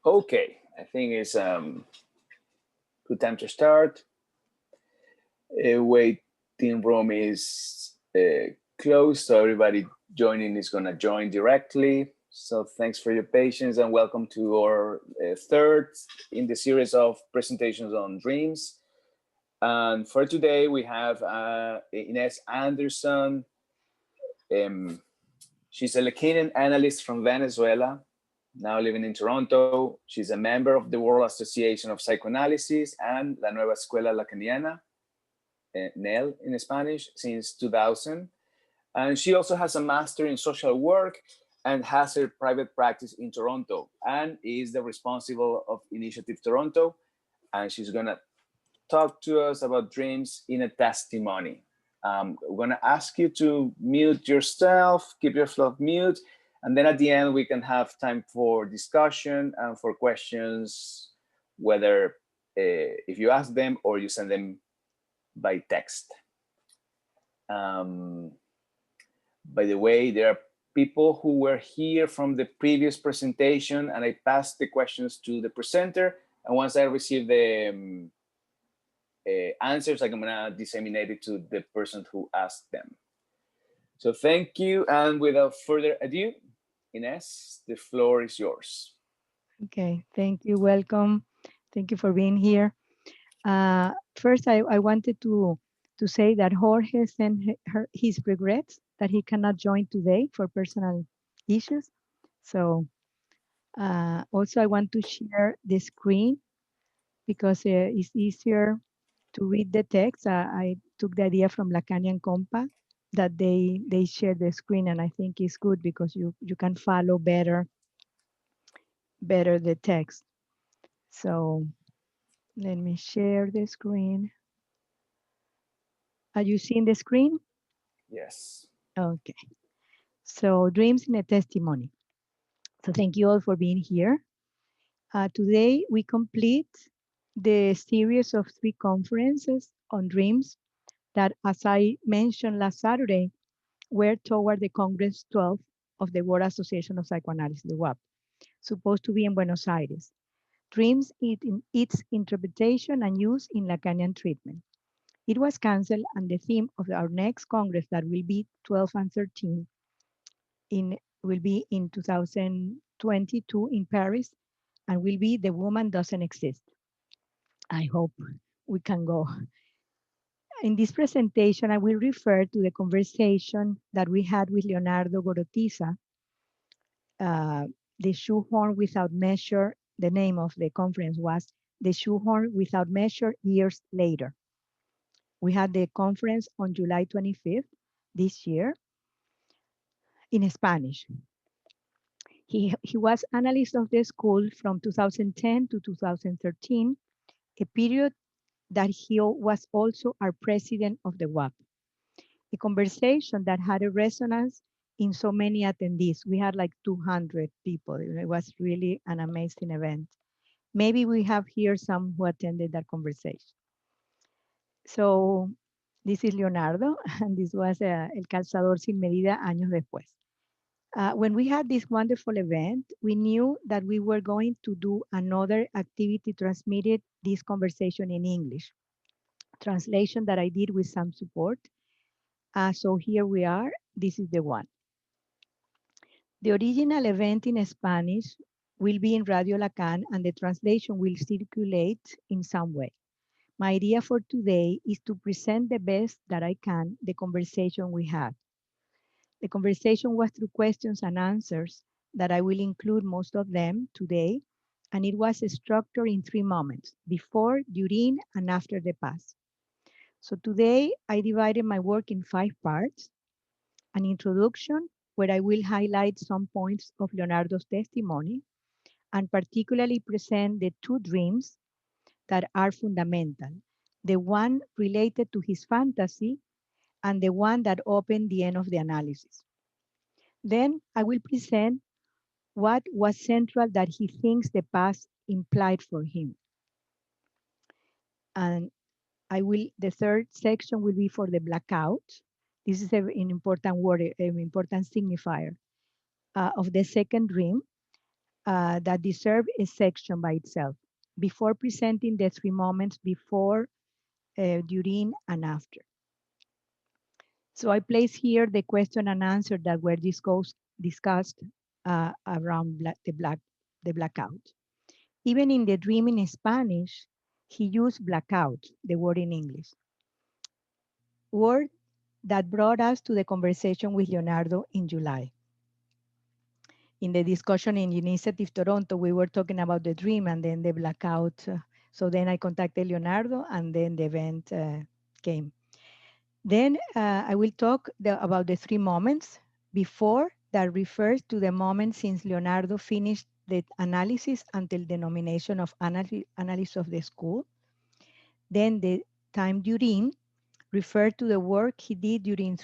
Okay, I think it's good time to start. Waiting room is closed, so everybody joining is gonna join directly. So thanks for your patience and welcome to our third in the series of presentations on dreams. And for today, we have Ines Anderson. She's a Lacanian analyst from Venezuela, now living in Toronto. She's a member of the World Association of Psychoanalysis and La Nueva Escuela Lacaniana, NEL in Spanish, since 2000. And she also has a master in social work and has her private practice in Toronto and is the responsible of Initiative Toronto. And she's gonna talk to us about dreams in a testimony. We're gonna ask you to mute yourself, keep yourself mute, and then at the end we can have time for discussion and for questions, whether if you ask them or you send them by text. By the way, there are people who were here from the previous presentation, and I passed the questions to the presenter, and once I receive the answers, I'm gonna disseminate it to the person who asked them. So thank you, and without further ado, Ines, the floor is yours. Okay, thank you, welcome. Thank you for being here. First, I wanted to say that Jorge sent his regrets that he cannot join today for personal issues. So also I want to share the screen because it's easier to read the text. I took the idea from Lacanian Compact that they share the screen, and I think it's good because you can follow better the text. So let me share the screen. Are you seeing the screen? Yes. Okay. So dreams in a testimony. So thank you all for being here. Today we complete the series of 3 conferences on dreams that, as I mentioned last Saturday, were toward the Congress 12 of the World Association of Psychoanalysis, the WAP, supposed to be in Buenos Aires. Dreams in its interpretation and use in Lacanian treatment. It was canceled, and the theme of our next Congress, that will be 12 and 13, will be in 2022 in Paris, and will be The Woman Doesn't Exist. I hope we can go. In this presentation, I will refer to the conversation that we had with Leonardo Gorotiza, the shoehorn without measure. The name of the conference was The Shoehorn Without Measure Years Later. We had the conference on July 25th this year in Spanish. He was analyst of the school from 2010 to 2013, a period that he was also our president of the WAP. A conversation that had a resonance in so many attendees. We had like 200 people. It was really an amazing event. Maybe we have here some who attended that conversation. So this is Leonardo, and this was El Calzador Sin Medida años después. When we had this wonderful event, we knew that we were going to do another activity, transmitted this conversation in English. Translation that I did with some support. So here we are, this is the one. The original event in Spanish will be in Radio Lacan, and the translation will circulate in some way. My idea for today is to present the best that I can the conversation we had. The conversation was through questions and answers that I will include most of them today, and it was structured in 3 moments: before, during, and after the past. So today I divided my work in 5 parts: an introduction where I will highlight some points of Leonardo's testimony and particularly present the 2 dreams that are fundamental: the one related to his fantasy and the one that opened the end of the analysis. Then I will present what was central that he thinks the past implied for him. And the third section will be for the blackout. This is an important word, an important signifier of the second dream. that deserve a section by itself before presenting the three moments before, during, and after. So I place here the question and answer that were discussed around the blackout. Even in the dream in Spanish, he used blackout, the word in English. Word that brought us to the conversation with Leonardo in July. In the discussion in Initiative Toronto, we were talking about the dream and then the blackout. So then I contacted Leonardo and then the event came. Then I will talk about the three moments before that refers to the moment since Leonardo finished the analysis until the nomination of analyst of the school. Then the time during referred to the work he did during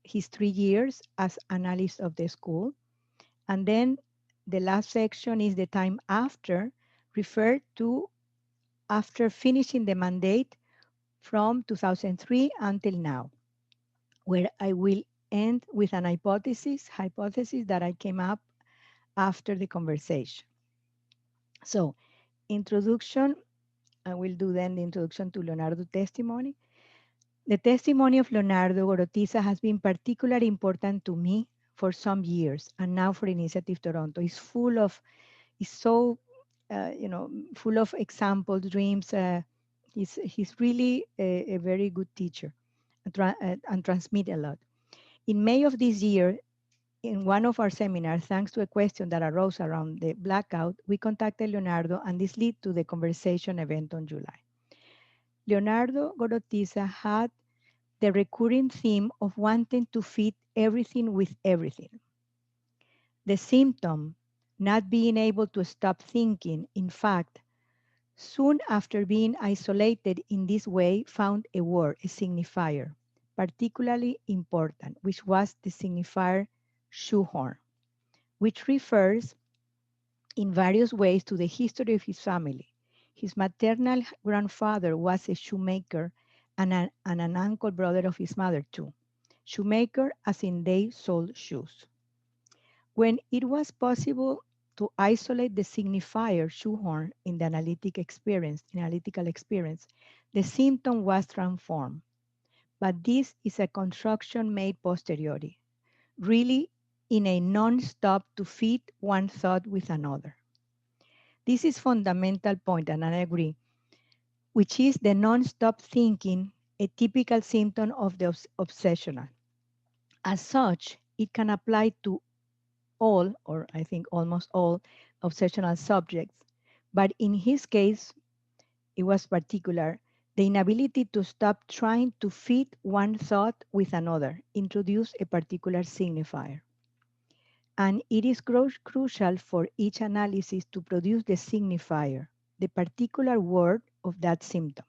his 3 years as analyst of the school. And then the last section is the time after, referred to after finishing the mandate from 2003 until now, where I will end with an hypothesis that I came up after the conversation. So, introduction, I will do then the introduction to Leonardo testimony. The testimony of Leonardo Gorotiza has been particularly important to me for some years, and now for Initiative Toronto. It's so, full of examples, dreams. He's really a very good teacher and transmit a lot. In May of this year, in one of our seminars, thanks to a question that arose around the blackout, we contacted Leonardo, and this led to the conversation event on July. Leonardo Gorotiza had the recurring theme of wanting to fit everything with everything. The symptom, not being able to stop thinking, in fact, soon after being isolated in this way, found a word, a signifier, particularly important, which was the signifier shoehorn, which refers in various ways to the history of his family. His maternal grandfather was a shoemaker and an uncle brother of his mother too. Shoemaker as in they sold shoes. When it was possible to isolate the signifier shoehorn in the analytical experience, the symptom was transformed. But this is a construction made posteriori, really in a non-stop to fit one thought with another. This is fundamental point, and I agree, which is the non-stop thinking, a typical symptom of the obsessional. As such, it can apply to all, or I think almost all, obsessional subjects. But in his case, it was particular, the inability to stop trying to fit one thought with another, introduce a particular signifier. And it is crucial for each analysis to produce the signifier, the particular word of that symptom.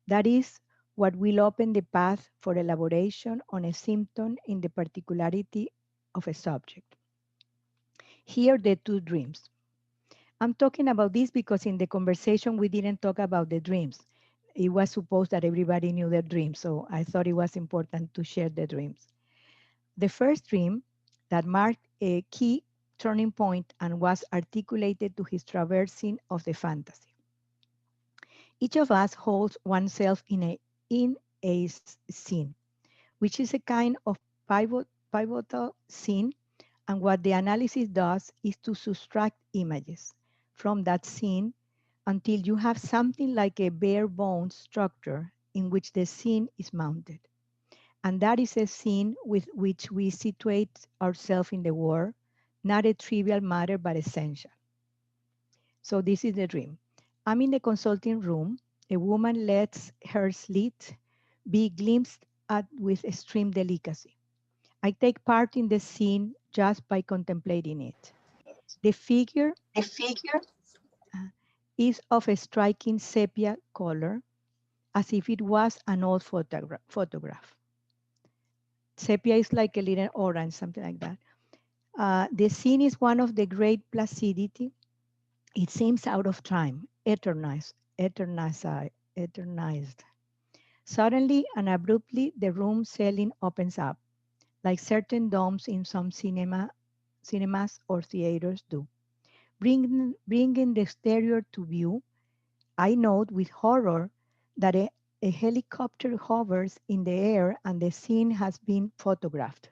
That is what will open the path for elaboration on a symptom in the particularity of a subject. Here the two dreams. I'm talking about this because in the conversation we didn't talk about the dreams. It was supposed that everybody knew their dreams, so I thought it was important to share the dreams. The first dream that marked a key turning point and was articulated to his traversing of the fantasy. Each of us holds oneself in a scene, which is a kind of pivotal scene, and what the analysis does is to subtract images from that scene until you have something like a bare bones structure in which the scene is mounted. And that is a scene with which we situate ourselves in the world, not a trivial matter, but essential. So this is the dream. I'm in the consulting room. A woman lets her slit be glimpsed at with extreme delicacy. I take part in the scene just by contemplating it. The figure The figure uh, is of a striking sepia color, as if it was an old photograph. Sepia is like a little orange, something like that. The scene is one of the great placidity. It seems out of time, eternized. Suddenly and abruptly, the room ceiling opens up, like certain domes in some cinemas or theaters do. Bringing the exterior to view, I note with horror that a helicopter hovers in the air and the scene has been photographed.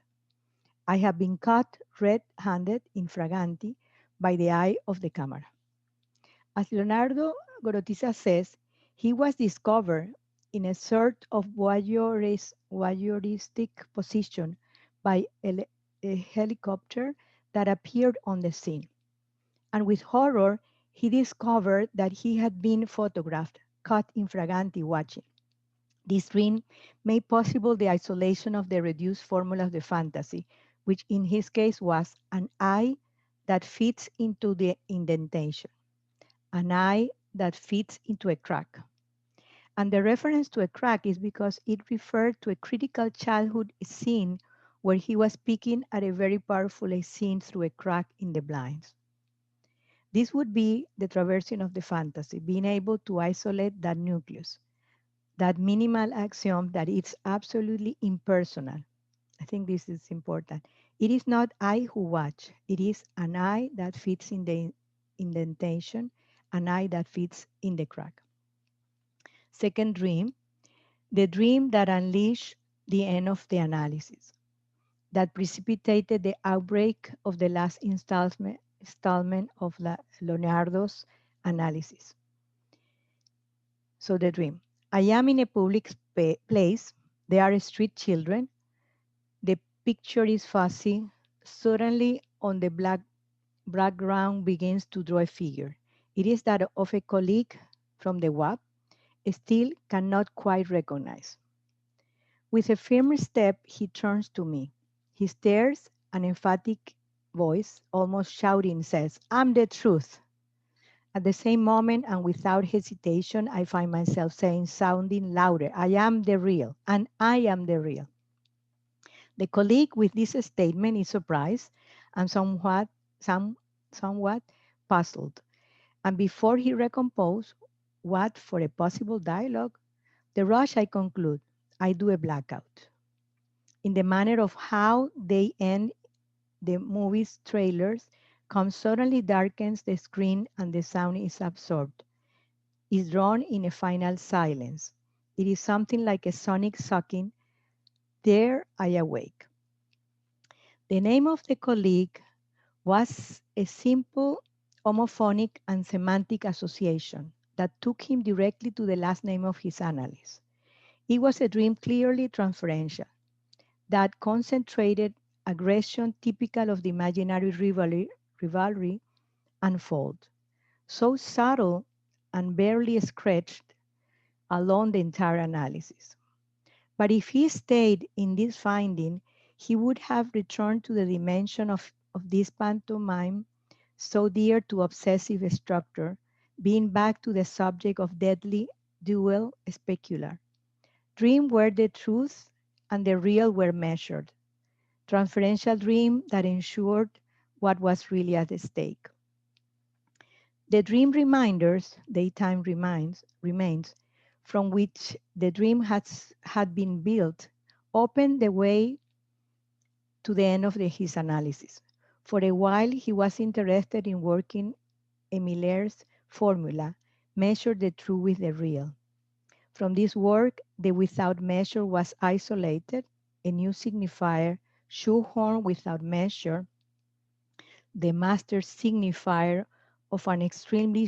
I have been caught red-handed in fraganti by the eye of the camera. As Leonardo Gorotiza says, he was discovered in a sort of voyeuristic position by a helicopter that appeared on the scene. And with horror, he discovered that he had been photographed, caught in fraganti watching. This dream made possible the isolation of the reduced formula of the fantasy, which in his case was an eye that fits into the indentation, an eye that fits into a crack. And the reference to a crack is because it referred to a critical childhood scene where he was peeking at a very powerful scene through a crack in the blinds. This would be the traversing of the fantasy, being able to isolate that nucleus, that minimal axiom that it's absolutely impersonal. I think this is important. It is not I who watch, it is an I that fits in the indentation, an I that fits in the crack. Second dream, the dream that unleashed the end of the analysis, that precipitated the outbreak of the last installment of Leonardo's analysis. So the dream. I am in a public place. There are street children. The picture is fuzzy. Suddenly, on the black background begins to draw a figure. It is that of a colleague from the WAP, still cannot quite recognize. With a firm step, he turns to me. He stares, an emphatic voice, almost shouting, says, I'm the truth. At the same moment and without hesitation, I find myself saying, sounding louder, I am the real, and I am the real. The colleague with this statement is surprised and somewhat puzzled. And before he recomposes, what for a possible dialogue? The rush, I conclude, I do a blackout. In the manner of how they end the movie's trailers, comes suddenly darkens the screen and the sound is absorbed, is drawn in a final silence. It is something like a sonic sucking. There I awake. The name of the colleague was a simple homophonic and semantic association that took him directly to the last name of his analyst. It was a dream clearly transferential that concentrated aggression typical of the imaginary rivalry unfold, so subtle and barely scratched along the entire analysis. But if he stayed in this finding, he would have returned to the dimension of this pantomime so dear to obsessive structure, being back to the subject of deadly dual specular. Dream where the truth and the real were measured. Transferential dream that ensured what was really at stake. The dream reminders, daytime remains, from which the dream had been built, opened the way to the end of his analysis. For a while, he was interested in working Emiler's formula, measure the true with the real. From this work, the without measure was isolated, a new signifier, shoehorn without measure, the master signifier of an extremely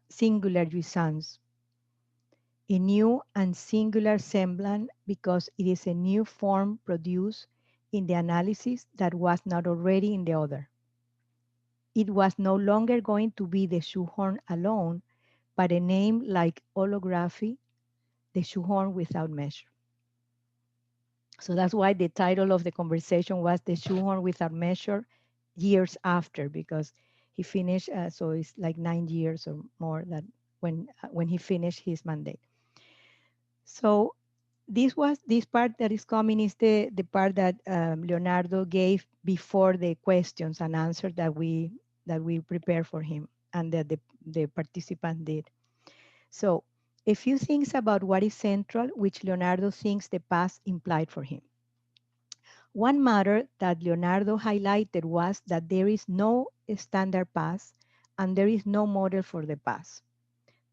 singular jouissance, a new and singular semblant because it is a new form produced in the analysis that was not already in the other. It was no longer going to be the shoehorn alone, but a name like holography, the shoehorn without measure. So that's why the title of the conversation was The Shoehorn Without Measure Years After, because he finished, so it's like 9 years or more that when he finished his mandate. So this part that is coming is the part that Leonardo gave before the questions and answers that we prepared for him and that the participant did. So a few things about what is central, which Leonardo thinks the past implied for him. One matter that Leonardo highlighted was that there is no standard past and there is no model for the past.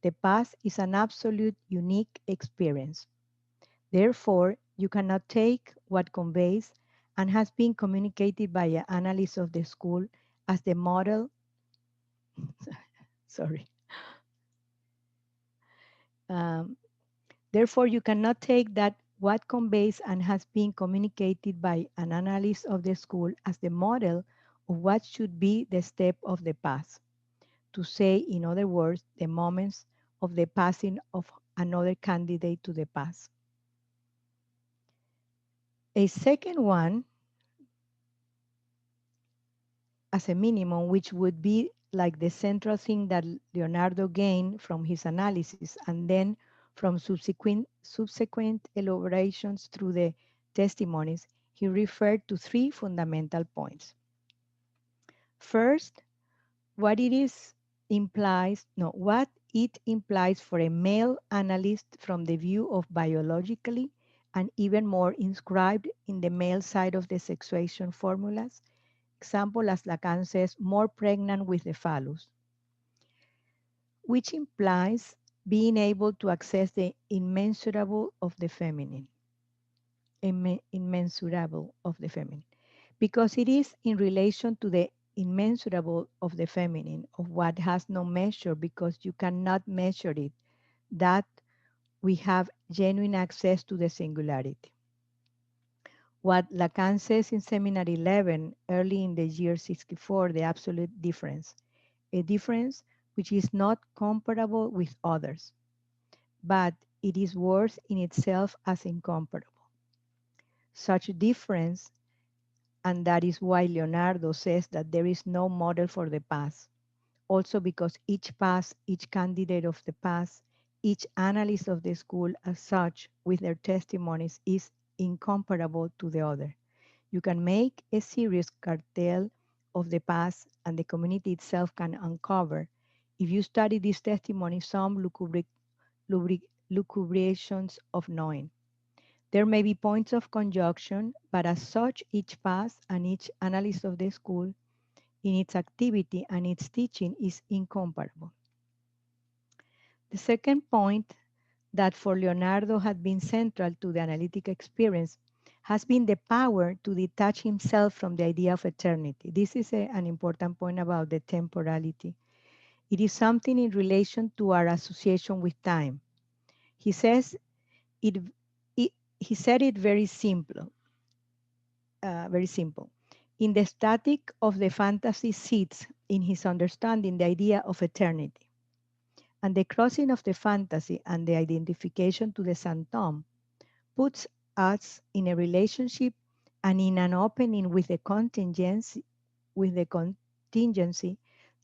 The past is an absolute unique experience. Therefore, you cannot take what conveys and has been communicated by an analyst of the school as the model, sorry. Um, Therefore, you cannot take that what conveys and has been communicated by an analyst of the school as the model of what should be the step of the past. To say, in other words, the moments of the passing of another candidate to the past. A second one, as a minimum, which would be like the central thing that Leonardo gained from his analysis and then from subsequent elaborations through the testimonies, he referred to three fundamental points. First, what it implies for a male analyst from the view of biologically and even more inscribed in the male side of the sexuation formulas. Example, as Lacan says, more pregnant with the phallus, which implies being able to access the immensurable of the feminine, immensurable of the feminine, because it is in relation to the immensurable of the feminine, of what has no measure because you cannot measure it, that we have genuine access to the singularity. What Lacan says in Seminar 11, early in the year 64, the absolute difference, a difference which is not comparable with others, but it is worth in itself as incomparable. Such difference, and that is why Leonardo says that there is no model for the past. Also because each past, each candidate of the past, each analyst of the school as such with their testimonies is incomparable to the other. You can make a serious cartel of the past and the community itself can uncover, if you study this testimony, some lucubrations of knowing. There may be points of conjunction, but as such, each past and each analyst of the school in its activity and its teaching is incomparable. The second point that for Leonardo had been central to the analytic experience has been the power to detach himself from the idea of eternity. This is an important point about the temporality. It is something in relation to our association with time. He says it, he said it very simple. In the static of the fantasy sits in his understanding the idea of eternity. And the crossing of the fantasy and the identification to the sanctum puts us in a relationship and in an opening with the contingency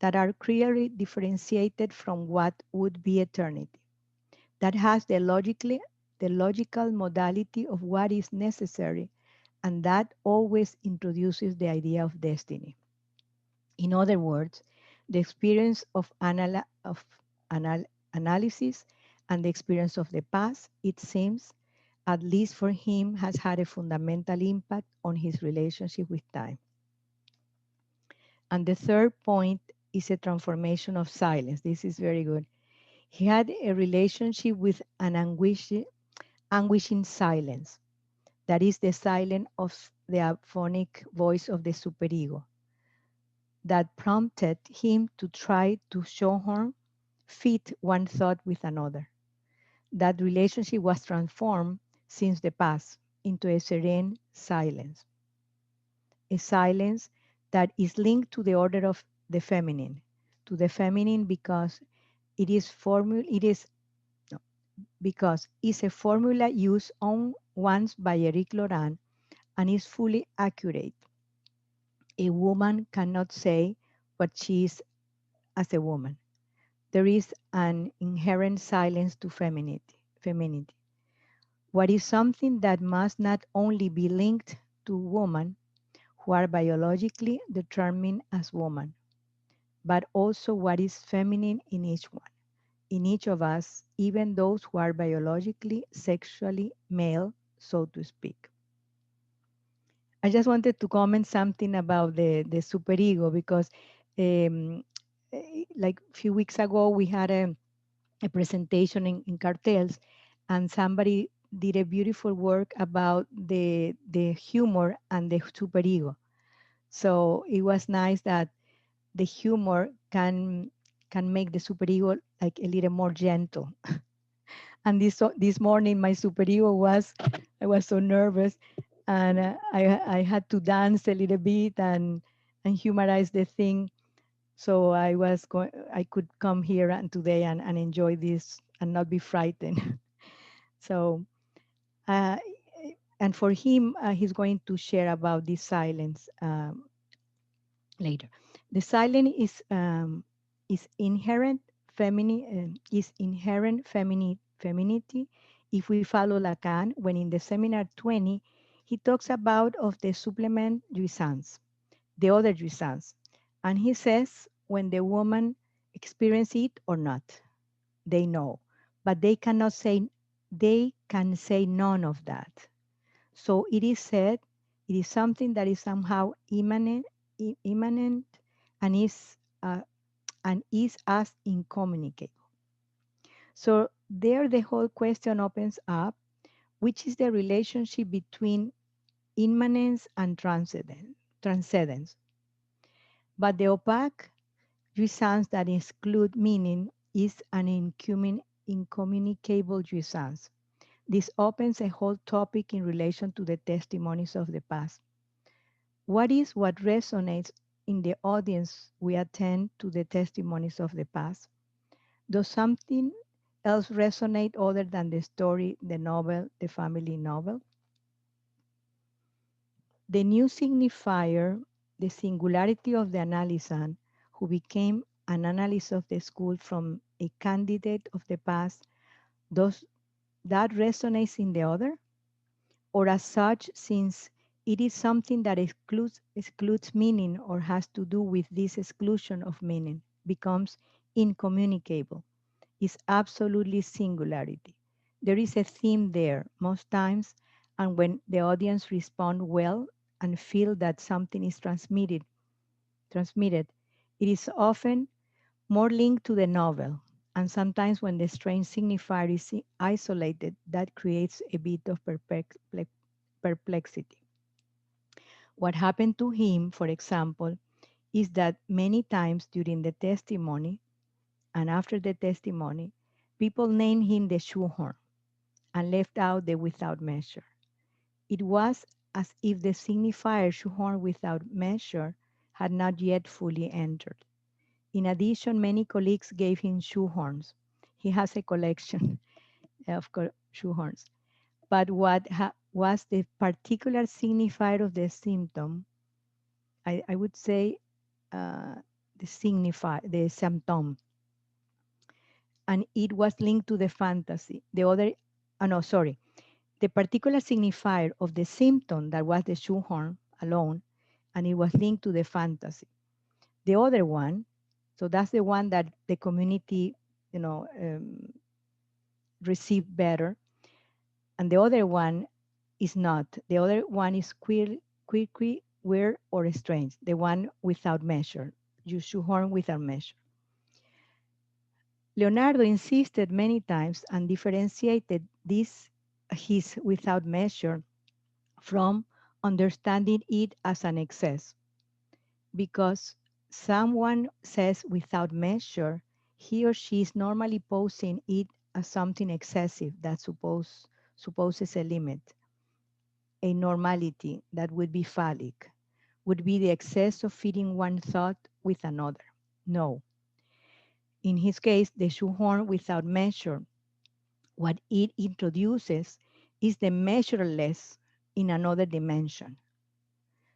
that are clearly differentiated from what would be eternity. That has the logical modality of what is necessary, and that always introduces the idea of destiny. In other words, the experience of, analysis and the experience of the past, it seems, at least for him, has had a fundamental impact on his relationship with time. And the third point is a transformation of silence. This is very good. He had a relationship with an anguishing silence. That is the silence of the aphonic voice of the superego that prompted him to try to show her fit one thought with another. That relationship was transformed since the past into a serene silence, a silence that is linked to the order of to the feminine because it is no, because it's a formula used once by Eric Laurent and is fully accurate. A woman cannot say what she is as a woman. There is an inherent silence to femininity. What is something that must not only be linked to women who are biologically determined as women, but also what is feminine in each one, in each of us, even those who are biologically, sexually male, so to speak. I just wanted to comment something about the superego because um, like a few weeks ago, we had a presentation in cartels, and somebody did a beautiful work about the humor and the superego. So it was nice that the humor can make the superego like a little more gentle. And this morning, my superego was, I was so nervous, and I had to dance a little bit and humorize the thing. So I could come here and today and enjoy this and not be frightened. So, uh, and for him, he's going to share about this silence later. The silence is inherent femininity. If we follow Lacan, when in the seminar 20, he talks about of the supplement jouissance, the other jouissance, and he says when the woman experience it or not, they know, but they can say none of that. So it is said, it is something that is somehow immanent and uh, is as incommunicable. So there the whole question opens up, which is the relationship between immanence and transcendence. But the opaque jouissance that exclude meaning is an incommunicable jouissance. This opens a whole topic in relation to the testimonies of the past. What resonates in the audience we attend to the testimonies of the past? Does something else resonate other than the story, the novel, the family novel? The new signifier, the singularity of the analysand, who became an analyst of the school from a candidate of the past, does that resonates in the other? Or as such, since it is something that excludes meaning or has to do with this exclusion of meaning, becomes incommunicable, is absolutely singularity. There is a theme there most times, and when the audience respond well and feel that something is transmitted, it is often more linked to the novel. And sometimes when the strange signifier is isolated, that creates a bit of perplexity. What happened to him, for example, is that many times during the testimony and after the testimony, people named him the shoehorn and left out the without measure. It was as if the signifier shoehorn without measure had not yet fully entered. In addition, many colleagues gave him shoehorns. He has a collection of shoehorns. But what was the particular signifier of the symptom? I would say uh, the symptom, and it was linked to the fantasy. The other, oh no, sorry, the particular signifier of the symptom that was the shoehorn alone, and it was linked to the fantasy. The other one, so that's the one that the community, you know, received better, and the other one is not. The other one is quirky, weird, or strange. The one without measure. You shoehorn without measure. Leonardo insisted many times and differentiated this his without measure from understanding it as an excess. Because someone says without measure, he or she is normally posing it as something excessive that supposes a limit, a normality that would be phallic, would be the excess of fitting one thought with another. No. In his case, the shoehorn without measure, what it introduces is the measureless in another dimension,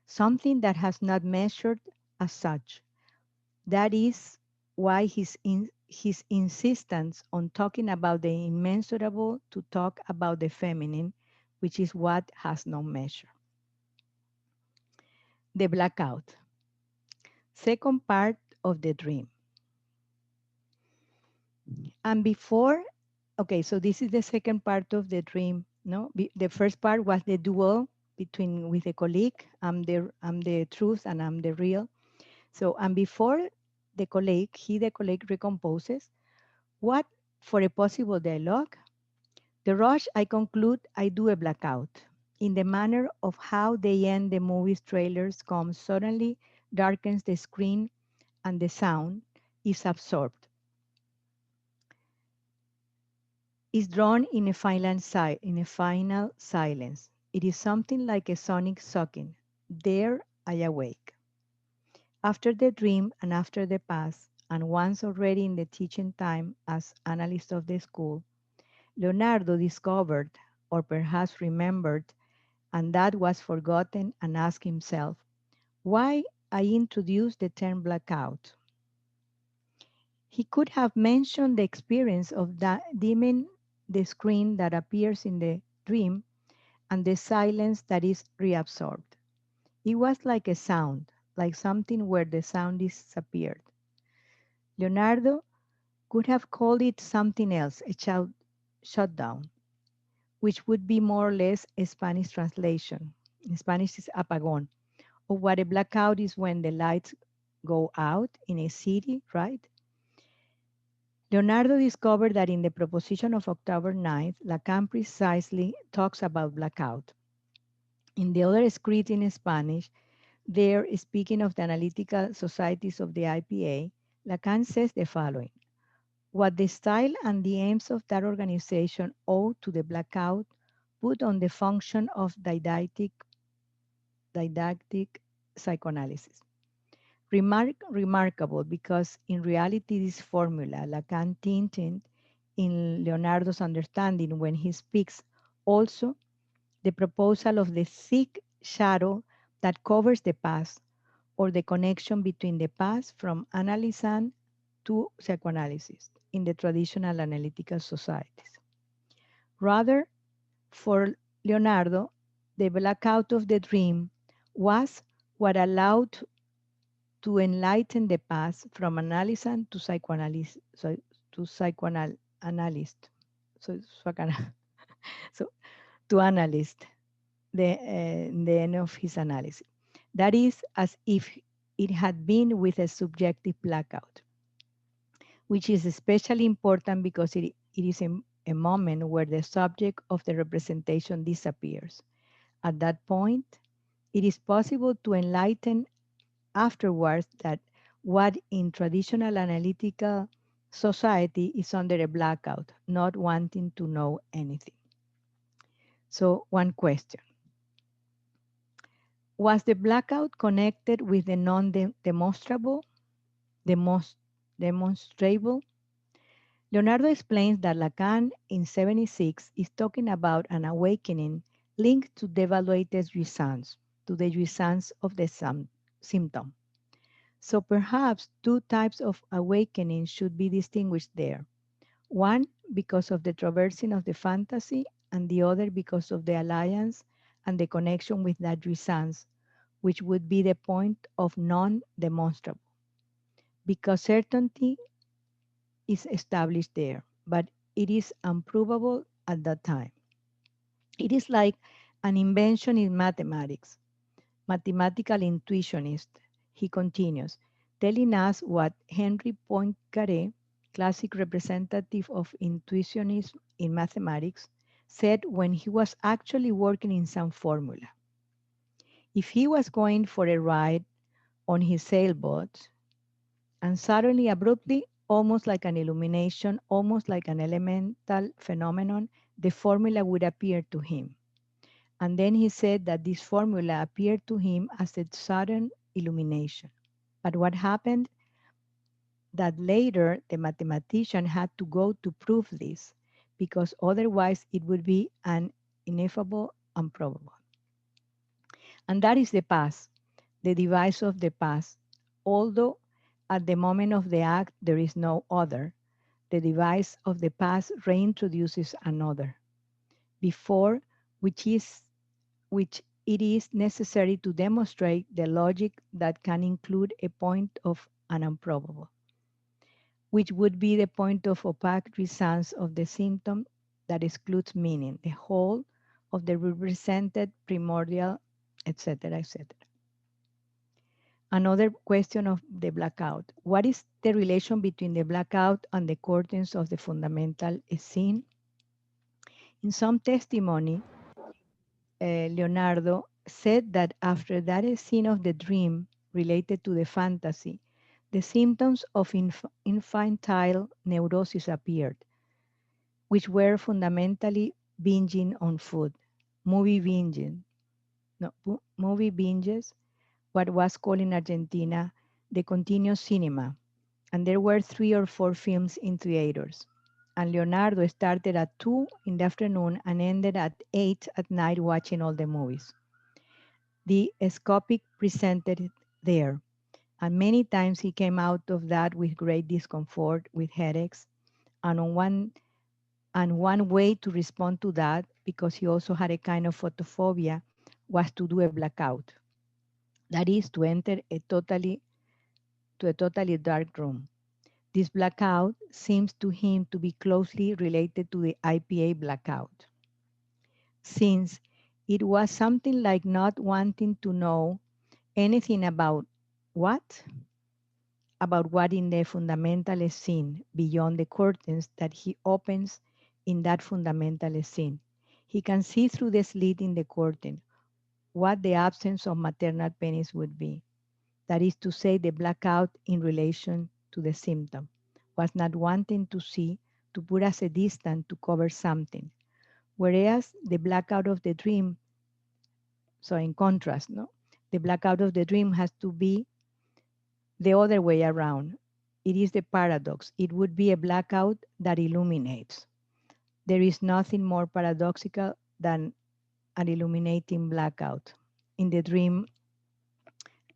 something that has not measured as such. That is why his insistence on talking about the immeasurable to talk about the feminine, which is what has no measure. The blackout. Second part of the dream. And before, okay, so this is the second part of the dream. No, the first part was the duel between with a colleague. I'm the truth and I'm the real. So, and before the colleague recomposes. What for a possible dialogue? The rush, I conclude, I do a blackout. In the manner of how they end the movie's trailers come suddenly darkens the screen and the sound is absorbed, is drawn in a final silence. It is something like a sonic sucking. There I awake. After the dream and after the past, and once already in the teaching time as analyst of the school, Leonardo discovered, or perhaps remembered, and that was forgotten, and asked himself, why I introduced the term blackout. He could have mentioned the experience of dimming the screen that appears in the dream and the silence that is reabsorbed. It was like a sound, like something where the sound disappeared. Leonardo could have called it something else, a shutdown, which would be more or less a Spanish translation. In Spanish is apagón, or what a blackout is when the lights go out in a city, right? Leonardo discovered that in the proposition of October 9th, Lacan precisely talks about blackout. In the other script in Spanish, there, speaking of the analytical societies of the IPA, Lacan says the following: what the style and the aims of that organization owe to the blackout put on the function of didactic psychoanalysis. Remarkable because in reality this formula, Lacan tinted in Leonardo's understanding when he speaks also the proposal of the thick shadow that covers the past, or the connection between the past from analysis to psychoanalysis in the traditional analytical societies. Rather, for Leonardo, the blackout of the dream was what allowed to enlighten the past from analysis to psychoanalyst, to psychoanalyst, so, so to analyst, the end of his analysis. That is as if it had been with a subjective blackout, which is especially important because it is a moment where the subject of the representation disappears. At that point, it is possible to enlighten afterwards that what in traditional analytical society is under a blackout, not wanting to know anything. So one question: was the blackout connected with the non-demonstrable, the most demonstrable? Leonardo explains that Lacan in 76 is talking about an awakening linked to devaluated jouissance, to the jouissance of the symptom. So perhaps two types of awakening should be distinguished there. One because of the traversing of the fantasy, and the other because of the alliance and the connection with that jouissance, which would be the point of non-demonstrable. Because certainty is established there, but it is unprovable at that time. It is like an invention in mathematics. Mathematical intuitionist, he continues, telling us what Henri Poincaré, classic representative of intuitionism in mathematics, said when he was actually working in some formula. If he was going for a ride on his sailboat, and suddenly, abruptly, almost like an illumination, almost like an elemental phenomenon, the formula would appear to him. And then he said that this formula appeared to him as a sudden illumination. But what happened? That later the mathematician had to go to prove this, because otherwise it would be an ineffable, improbable. And that is the past, the device of the past. Although at the moment of the act there is no other, the device of the past reintroduces another, before which it is necessary to demonstrate the logic that can include a point of an improbable, which would be the point of opaque resonance of the symptom that excludes meaning, the whole of the represented primordial, etc., etc. Another question of the blackout. What is the relation between the blackout and the curtains of the fundamental scene? In some testimony, Leonardo said that after that scene of the dream related to the fantasy, the symptoms of infantile neurosis appeared, which were fundamentally binging on food, movie binging, no, movie binges, what was called in Argentina the continuous cinema. And there were 3 or 4 films in theaters. And Leonardo started at 2 in the afternoon and ended at 8 at night watching all the movies. The scopic presented it there. And many times he came out of that with great discomfort, with headaches. And one way to respond to that, because he also had a kind of photophobia, was to do a blackout. That is to enter a totally dark room. This blackout seems to him to be closely related to the IPA blackout, since it was something like not wanting to know anything what? About what in the fundamental scene beyond the curtains that he opens in that fundamental scene. He can see through the slit in the curtain what the absence of maternal penis would be. That is to say, the blackout in relation to the symptom was not wanting to see, to put as a distance to cover something. Whereas the blackout of the dream, so in contrast, no, the blackout of the dream has to be the other way around. It is the paradox. It would be a blackout that illuminates. There is nothing more paradoxical than an illuminating blackout in the dream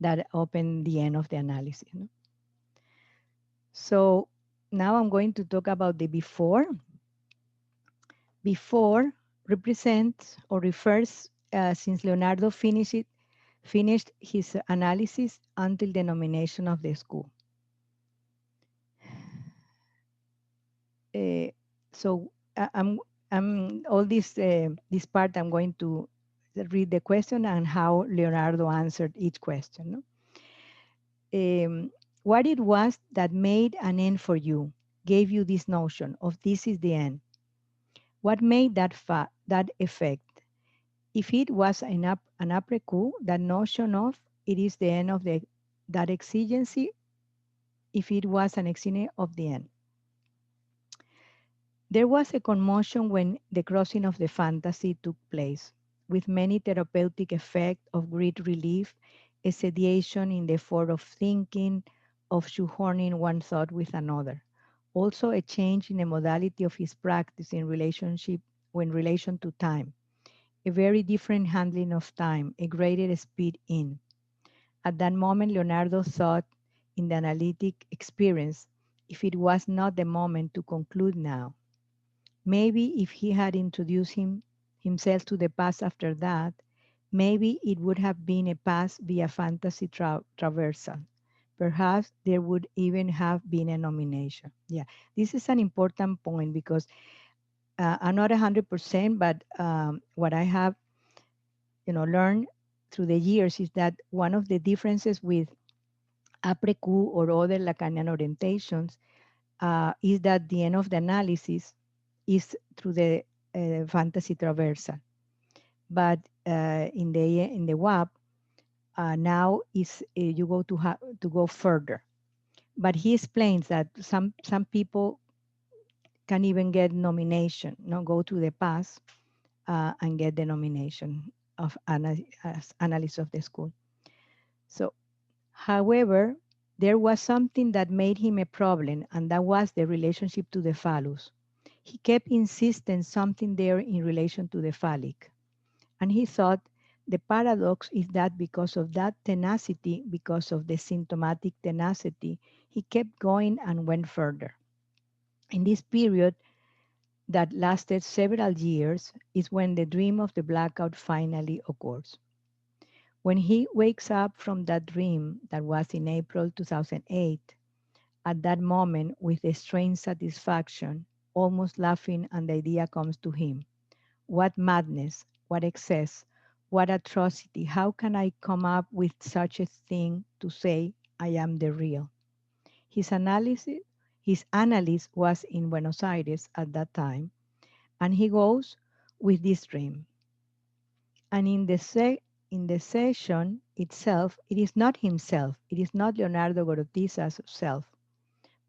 that opened the end of the analysis. No? So now I'm going to talk about the before. Before represents or refers since Leonardo finished his analysis until the nomination of the school. So I'm all this part I'm going to read the question and how Leonardo answered each question. No? What it was that made an end for you, gave you this notion of this is the end. What made that effect? If it was an après-coup, that notion of it is the end of that exigency, if it was an exigence of the end. There was a commotion when the crossing of the fantasy took place, with many therapeutic effects of great relief, a sediation in the effort of thinking, of shoehorning one thought with another. Also a change in the modality of his practice in relation to time, a very different handling of time, a greater speed in. At that moment, Leonardo thought in the analytic experience, if it was not the moment to conclude now. Maybe if he had introduced himself to the past after that, maybe it would have been a pass via fantasy traversal. Perhaps there would even have been a nomination. Yeah, this is an important point because I'm not 100%, but what I have, learned through the years is that one of the differences with après-coup or other Lacanian orientations is that the end of the analysis is through the fantasy traversal. But in the WAP, now is you go to go further. But he explains that some people can even get nomination, go to the past and get the nomination of as analyst of the school. So, however, there was something that made him a problem, and that was the relationship to the phallus. He kept insisting something there in relation to the phallic. And he thought the paradox is that because of that tenacity, because of the symptomatic tenacity, he kept going and went further. In this period that lasted several years is when the dream of the blackout finally occurs. When he wakes up from that dream that was in April 2008, at that moment, with a strange satisfaction, almost laughing, and the idea comes to him. What madness, what excess, What atrocity! How can I come up with such a thing to say I am the real? His analysis, his analyst was in Buenos Aires at that time, and he goes with this dream. And in the session itself, it is not himself, it is not Leonardo Gorotiza's self,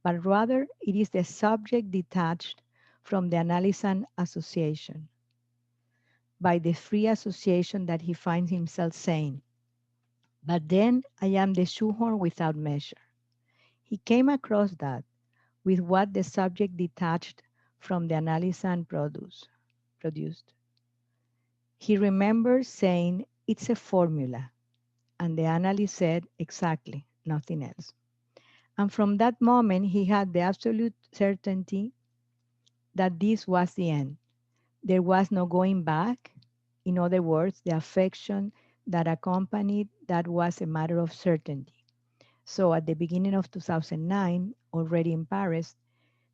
but rather it is the subject detached from the analysand association by the free association that he finds himself saying. But then I am the shoehorn without measure. He came across that with what the subject detached from the analysand produced. He remembers saying, it's a formula. And the analyst said, exactly, nothing else. And from that moment, he had the absolute certainty that this was the end. There was no going back. In other words, the affection that accompanied that was a matter of certainty. So at the beginning of 2009, already in Paris,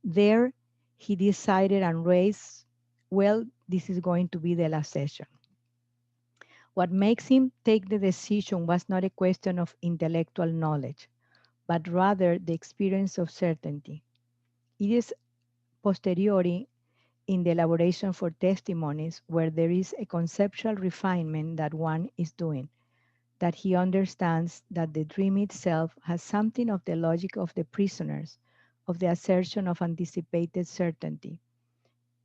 there he decided and raised, well, this is going to be the last session. What makes him take the decision was not a question of intellectual knowledge, but rather the experience of certainty. It is posteriori in the elaboration for testimonies where there is a conceptual refinement that one is doing, that he understands that the dream itself has something of the logic of the prisoners, of the assertion of anticipated certainty,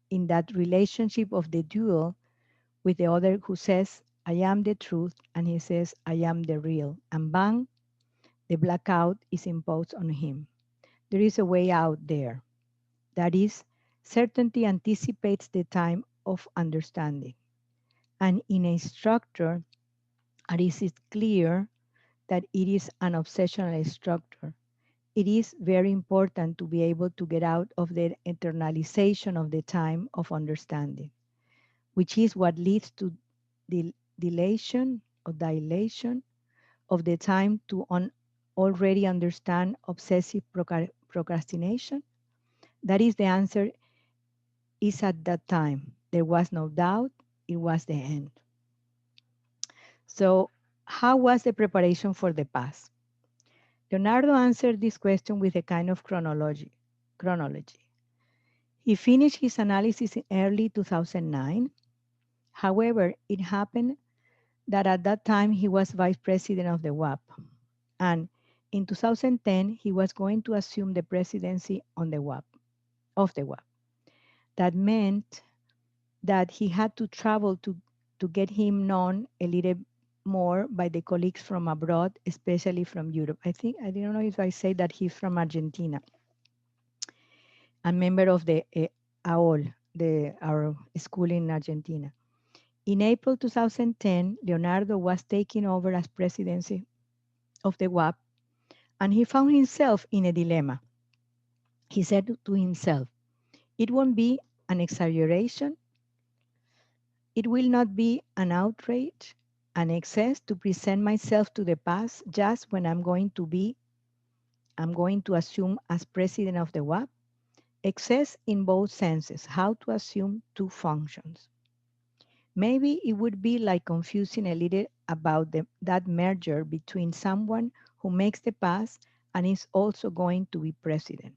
in that relationship of the duel with the other who says, I am the truth, and he says, I am the real. And bang, the blackout is imposed on him. There is a way out there. That is, certainty anticipates the time of understanding. And in a structure, it is clear that it is an obsessional structure. It is very important to be able to get out of the internalization of the time of understanding, which is what leads to the dilation of the time to already understand obsessive procrastination. That is the answer is at that time. There was no doubt, it was the end. So how was the preparation for the past? Leonardo answered this question with a kind of chronology. He finished his analysis in early 2009. However, it happened that at that time he was vice president of the WAP. And in 2010, he was going to assume the presidency on the WAP, of the WAP. That meant that he had to travel to get him known a little more by the colleagues from abroad, especially from Europe. I don't know if I say that he's from Argentina, a member of the AOL, our school in Argentina. In April 2010, Leonardo was taking over as presidency of the WAP, and he found himself in a dilemma. He said to himself, it won't be an exaggeration. It will not be an outrage, an excess to present myself to the past just when I'm going to assume as president of the WAP. Excess in both senses, how to assume two functions. Maybe it would be like confusing a little about that merger between someone who makes the past and is also going to be president.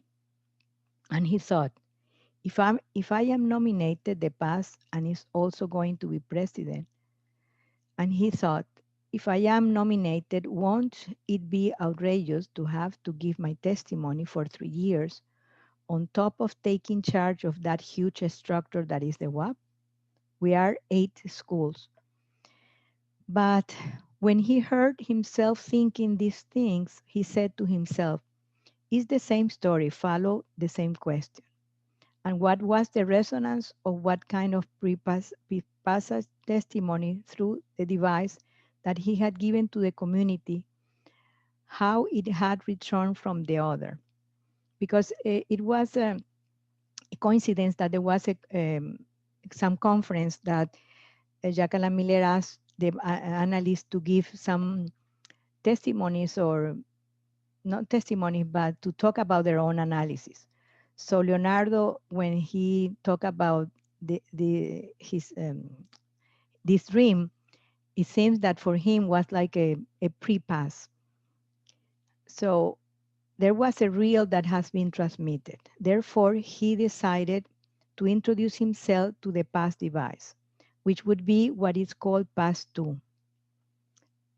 And he thought, if I am nominated the past and is also going to be president, and he thought, if I am nominated, won't it be outrageous to have to give my testimony for 3 years on top of taking charge of that huge structure that is the WAP? We are 8 schools. But when he heard himself thinking these things, he said to himself, is the same story, follow the same question. And what was the resonance of what kind of pre-passage testimony through the device that he had given to the community, how it had returned from the other? Because it was a coincidence that there was some conference that Jacqueline Miller asked the analysts to give some testimonies, or not testimony, but to talk about their own analysis. So Leonardo, when he talked about his this dream, It seems that for him was like a pre-pass. So there was a reel that has been transmitted. Therefore, he decided to introduce himself to the pass device, which would be what is called pass 2.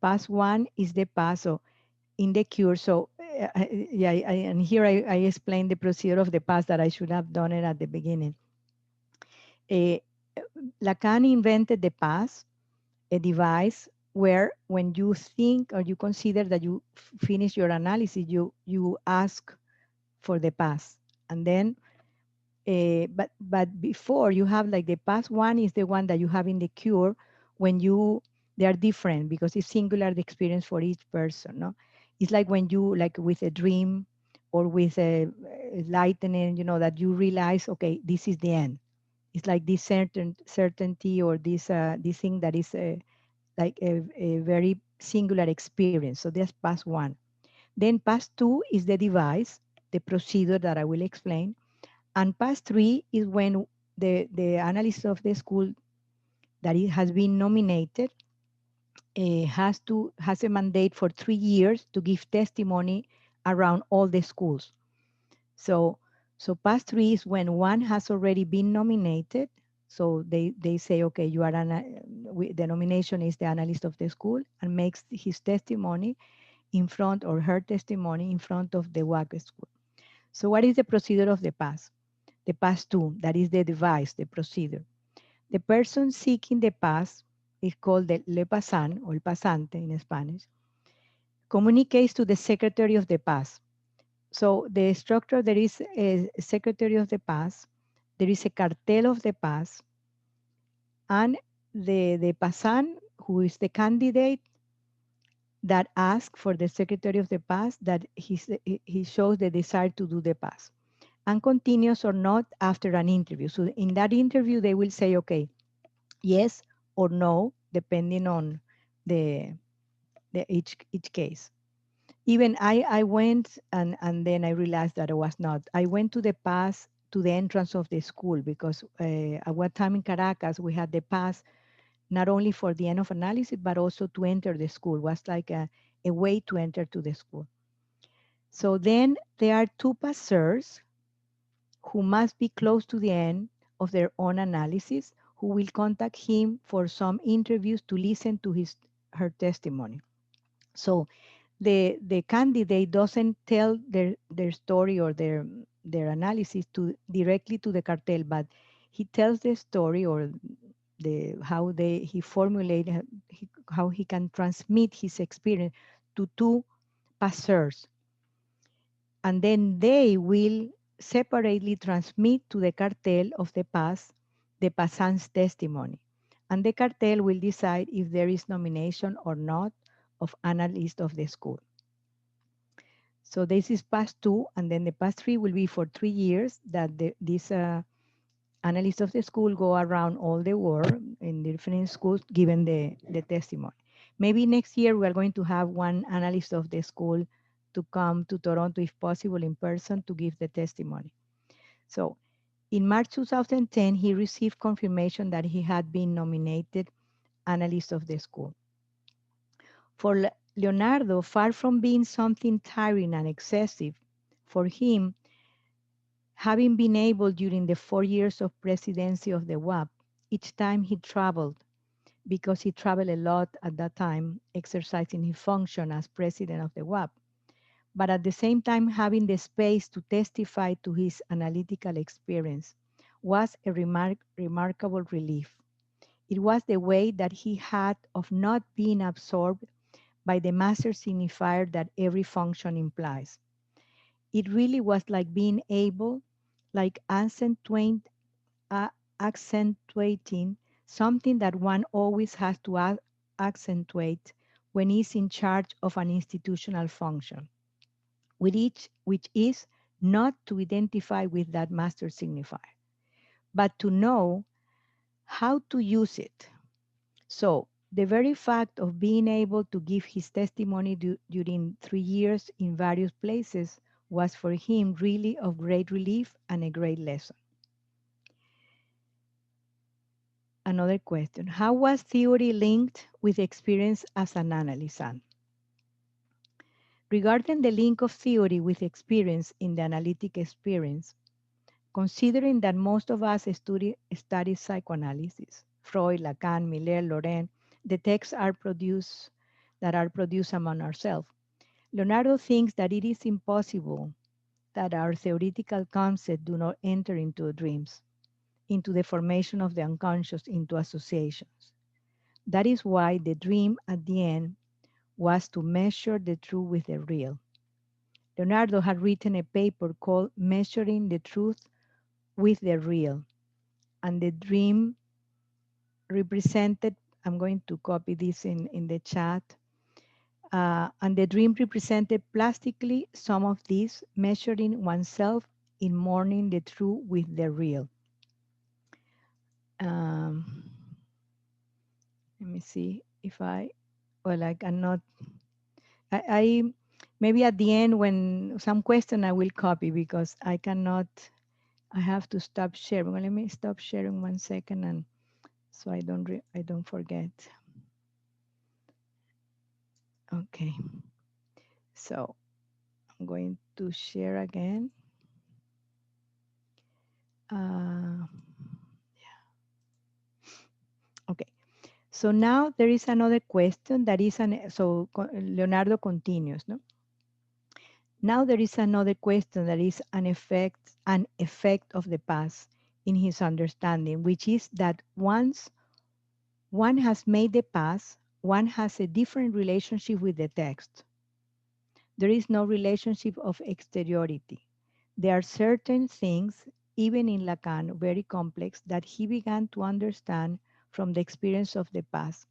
Pass 1 is the pass in the cure. So yeah, and here I explained the procedure of the pass that I should have done it at the beginning. Uh, Lacan invented the pass, a device where when you think or you consider that you finish your analysis, you ask for the pass. And then, but before you have like the pass 1 is the one that you have in the cure when they are different because it's singular the experience for each person. No, it's like when you like with a dream or with a lightning, that you realize, okay, this is the end. It's like this certainty or this thing that is like a very singular experience. So that's pass 1. Then pass 2 is the device, the procedure that I will explain. And pass 3 is when the analyst of the school that it has been nominated has a mandate for 3 years to give testimony around all the schools. So so pass 3 is when one has already been nominated. So they say, okay, you are the nomination is the analyst of the school and makes his testimony in front or her testimony in front of the WAC school. So what is the procedure of the pass? The pass 2, that is the device, the procedure. The person seeking the pass is called the le passant or el pasante in Spanish, communicates to the secretary of the pass. So the structure, there is a secretary of the pass, there is a cartel of the pass, and the passant, who is the candidate that asks for the secretary of the pass, that he shows the desire to do the pass, and continues or not after an interview. So in that interview, they will say, okay, yes or no, depending on the, each case. Even I went and then I realized that I was not. I went to the pass to the entrance of the school because at one time in Caracas, we had the pass not only for the end of analysis, but also to enter the school. It was like a way to enter to the school. So then there are two passers who must be close to the end of their own analysis, who will contact him for some interviews to listen to her testimony. So the candidate doesn't tell their story or their analysis directly to the cartel, but he tells the story or the how he formulate how he can transmit his experience to two passers, and then they will separately transmit to the cartel of the pass the passant's testimony, and the cartel will decide if there is nomination or not of analyst of the school. So this is pass 2, and then the pass 3 will be for 3 years that these analysts of the school go around all the world in different schools giving the testimony. Maybe next year we are going to have one analyst of the school to come to Toronto, if possible, in person to give the testimony. So in March 2010, he received confirmation that he had been nominated analyst of the school. For Leonardo, far from being something tiring and excessive, for him, having been able during the 4 years of presidency of the WAP, each time he traveled, because he traveled a lot at that time, exercising his function as president of the WAP, but at the same time having the space to testify to his analytical experience, was a remarkable relief. It was the way that he had of not being absorbed by the master signifier that every function implies. It really was like being able, like uh, accentuating something that one always has to accentuate when he's in charge of an institutional function, which is not to identify with that master signifier, but to know how to use it. So the very fact of being able to give his testimony during 3 years in various places was for him really of great relief and a great lesson. Another question. How was theory linked with experience as an analyst? Regarding the link of theory with experience in the analytic experience, considering that most of us study psychoanalysis, Freud, Lacan, Miller, Loren, the texts that are produced among ourselves. Leonardo thinks that it is impossible that our theoretical concepts do not enter into dreams, into the formation of the unconscious, into associations. That is why the dream at the end was to measure the true with the real. Leonardo had written a paper called Measuring the Truth with the Real, and the dream represented, I'm going to copy this in the chat, and the dream represented plastically some of these, measuring oneself in mourning the true with the real. Um, Let me see if well, I cannot, I maybe at the end when some question I will copy because I cannot, I have to stop sharing. Well, let me stop sharing 1 second and so I don't forget. Okay, so I'm going to share again. Uh, okay, so now there is another question that is Leonardo continues, no? Now there is another question that is an effect of the past in his understanding, which is that once one has made the past, one has a different relationship with the text. There is no relationship of exteriority. There are certain things, even in Lacan, very complex, that he began to understand from the experience of the past.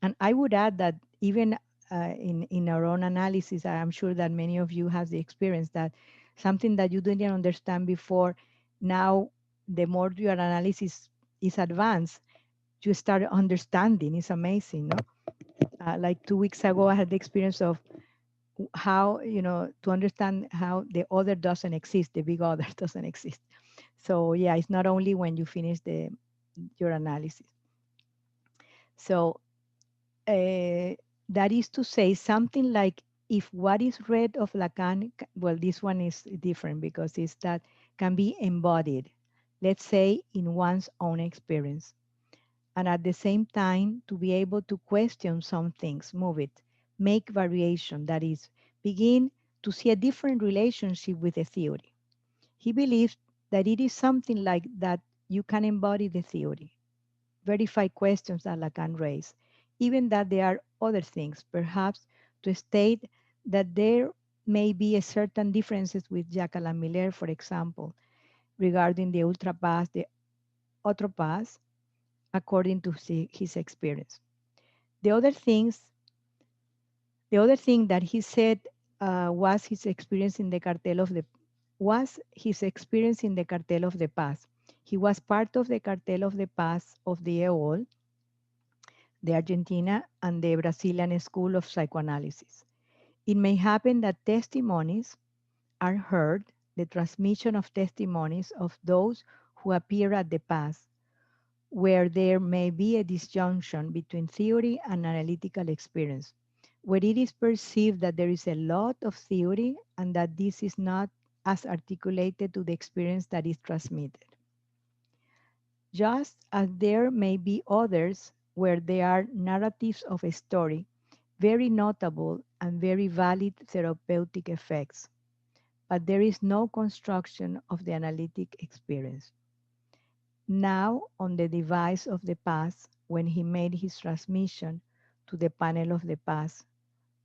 And I would add that even in our own analysis, I am sure that many of you have the experience that something that you didn't understand before, now the more your analysis is advanced, you start understanding. It's amazing, no? Like 2 weeks ago, I had the experience of how, to understand how the other doesn't exist, the big other doesn't exist. So yeah, it's not only when you finish your analysis. So that is to say something like if what is read of Lacan, well, this one is different because it's that can be embodied, let's say in one's own experience. And at the same time, to be able to question some things, move it, make variation, that is, begin to see a different relationship with the theory. He believes that it is something like that you can embody the theory, verify questions that Lacan raised, even that there are other things, perhaps to state that there may be a certain differences with Jacques Alain Miller, for example, regarding the ultra past, the otro past, according to his experience. The other things, the other thing that he said was his experience in the cartel of the past. He was part of the cartel of the past of the EOL, the Argentina and the Brazilian School of Psychoanalysis. It may happen that testimonies are heard, the transmission of testimonies of those who appear at the past, where there may be a disjunction between theory and analytical experience, where it is perceived that there is a lot of theory and that this is not as articulated to the experience that is transmitted. Just as there may be others where there are narratives of a story, very notable and very valid therapeutic effects, but there is no construction of the analytic experience. Now, on the device of the past, when he made his transmission to the panel of the past,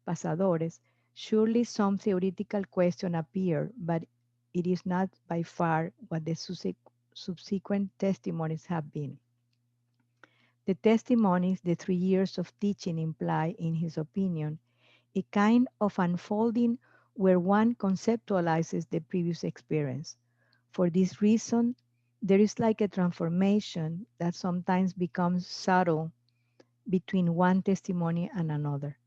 pasadores, surely some theoretical question appear, but it is not by far what the subsequent testimonies have been. The testimonies, the 3 years of teaching imply, in his opinion, a kind of unfolding where one conceptualizes the previous experience. For this reason, there is like a transformation that sometimes becomes subtle between one testimony and another.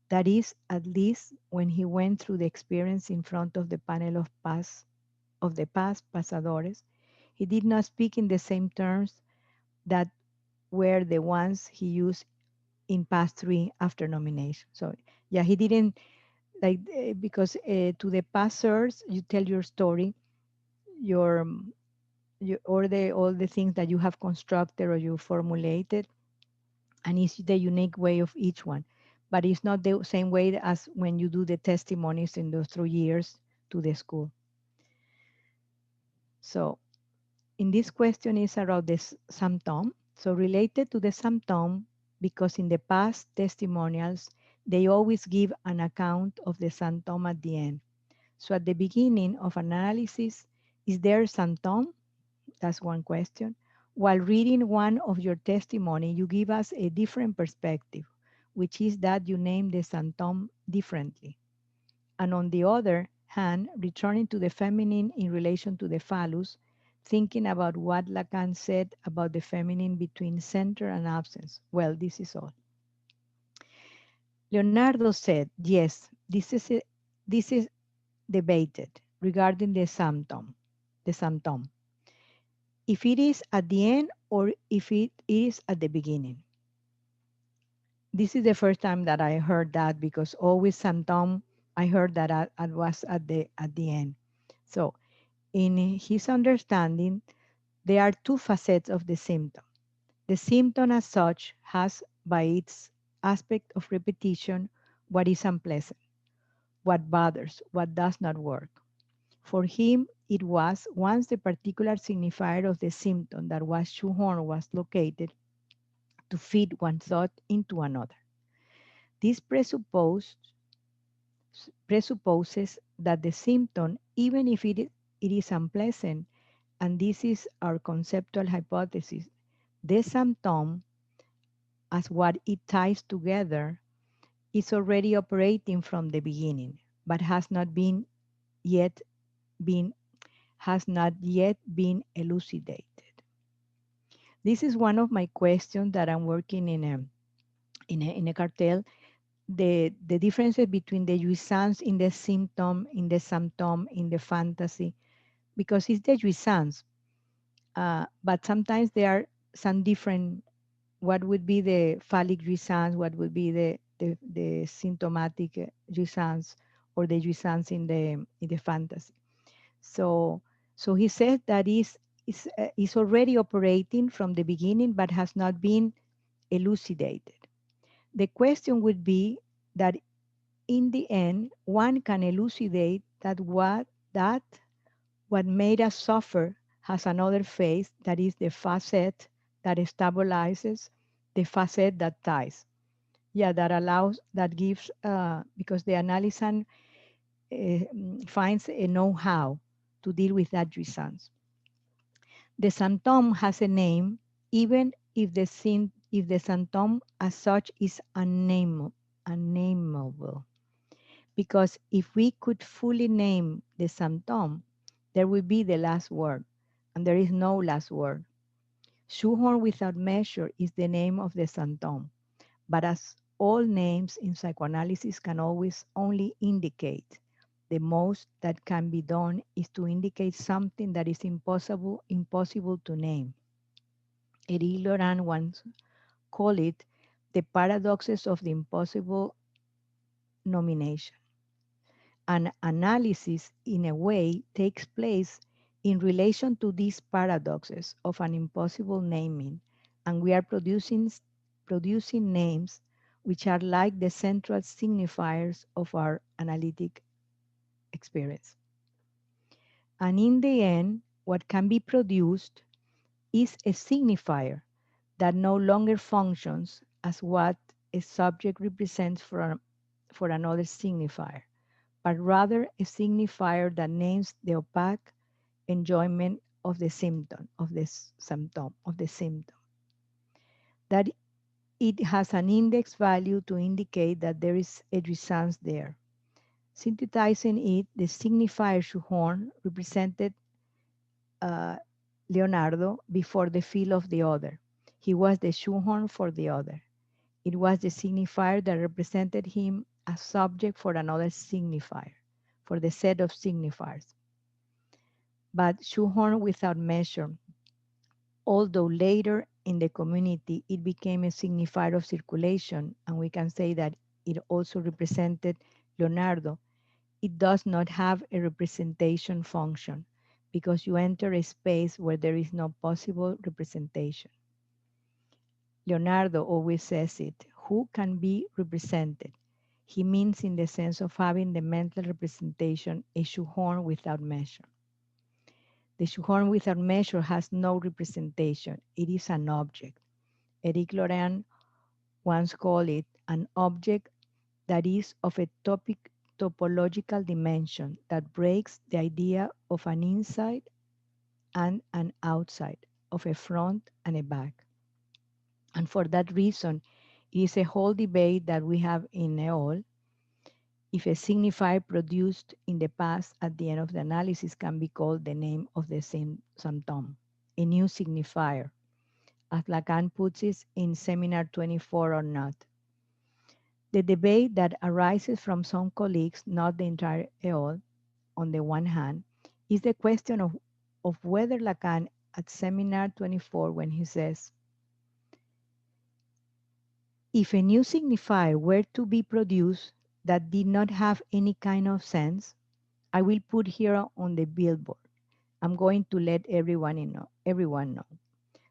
That is, at least when he went through the experience in front of the panel of the past pasadores, he did not speak in the same terms that were the ones he used in past three after nomination. So yeah, he didn't like because to the passers, you tell your story, your, all the things that you have constructed or you formulated, and it's the unique way of each one. But it's not the same way as when you do the testimonies in those 3 years to the school. So in this question is about this symptom. So related to the symptom, because in the past testimonials, they always give an account of the symptom at the end. So at the beginning of analysis, is there symptom? That's one question. While reading one of your testimony, you give us a different perspective, which is that you name the symptom differently. And on the other hand, returning to the feminine in relation to the phallus, thinking about what Lacan said about the feminine between center and absence. Well, this is all. Leonardo said, yes, this is debated regarding the symptom, the symptom. If it is at the end or if it is at the beginning. This is the first time that I heard that because always symptom, I heard that I was at the end. So in his understanding, there are two facets of the symptom. The symptom as such has by its aspect of repetition what is unpleasant, what bothers, what does not work. For him, it was once the particular signifier of the symptom that was shoehorned was located to fit one thought into another. This presupposes that the symptom, even if it is unpleasant, and this is our conceptual hypothesis, the symptom, as what it ties together, is already operating from the beginning, but yet been has not yet been elucidated. This is one of my questions that I'm working in a cartel. The differences between the jouissance in the symptom, in the fantasy, because it's the jouissance, but sometimes there are some different. What would be the phallic jouissance? What would be the symptomatic jouissance or the jouissance in the fantasy? So, so he said that is already operating from the beginning, but has not been elucidated. The question would be that in the end, one can elucidate that what made us suffer has another phase, that is the facet that stabilizes, the facet that ties. Yeah, that allows, that gives, because the analysis finds a know-how to deal with that jouissance. The symptom has a name, even if the symptom as such is unnameable. Because if we could fully name the symptom, there would be the last word, and there is no last word. Shoehorn without measure is the name of the symptom, but as all names in psychoanalysis can always only indicate, the most that can be done is to indicate something that is impossible to name. Eric Laurent once called it the paradoxes of the impossible nomination. An analysis, in a way, takes place in relation to these paradoxes of an impossible naming, and we are producing names which are like the central signifiers of our analytic experience. And in the end, what can be produced is a signifier that no longer functions as what a subject represents for another signifier, but rather a signifier that names the opaque enjoyment of the symptom, that it has an index value to indicate that there is a jouissance there. Synthesizing it, the signifier shoehorn represented uh, Leonardo before the feel of the other. He was the shoehorn for the other. It was the signifier that represented him as subject for another signifier, for the set of signifiers. But shoehorn without measure, although later in the community, it became a signifier of circulation, and we can say that it also represented Leonardo. It does not have a representation function because you enter a space where there is no possible representation. Leonardo always says it, who can be represented? He means in the sense of having the mental representation a shoehorn without measure. The shoehorn without measure has no representation. It is an object. Eric Laurent once called it an object that is of a topological dimension that breaks the idea of an inside and an outside, of a front and a back. And for that reason, it is a whole debate that we have in EOL if a signifier produced in the past at the end of the analysis can be called the name of the same symptom, a new signifier, as Lacan puts it in Seminar 24 or not. The debate that arises from some colleagues, not the entire EOL, on the one hand, is the question of whether Lacan at Seminar 24, when he says, if a new signifier were to be produced that did not have any kind of sense, I will put here on the billboard. I'm going to let everyone know.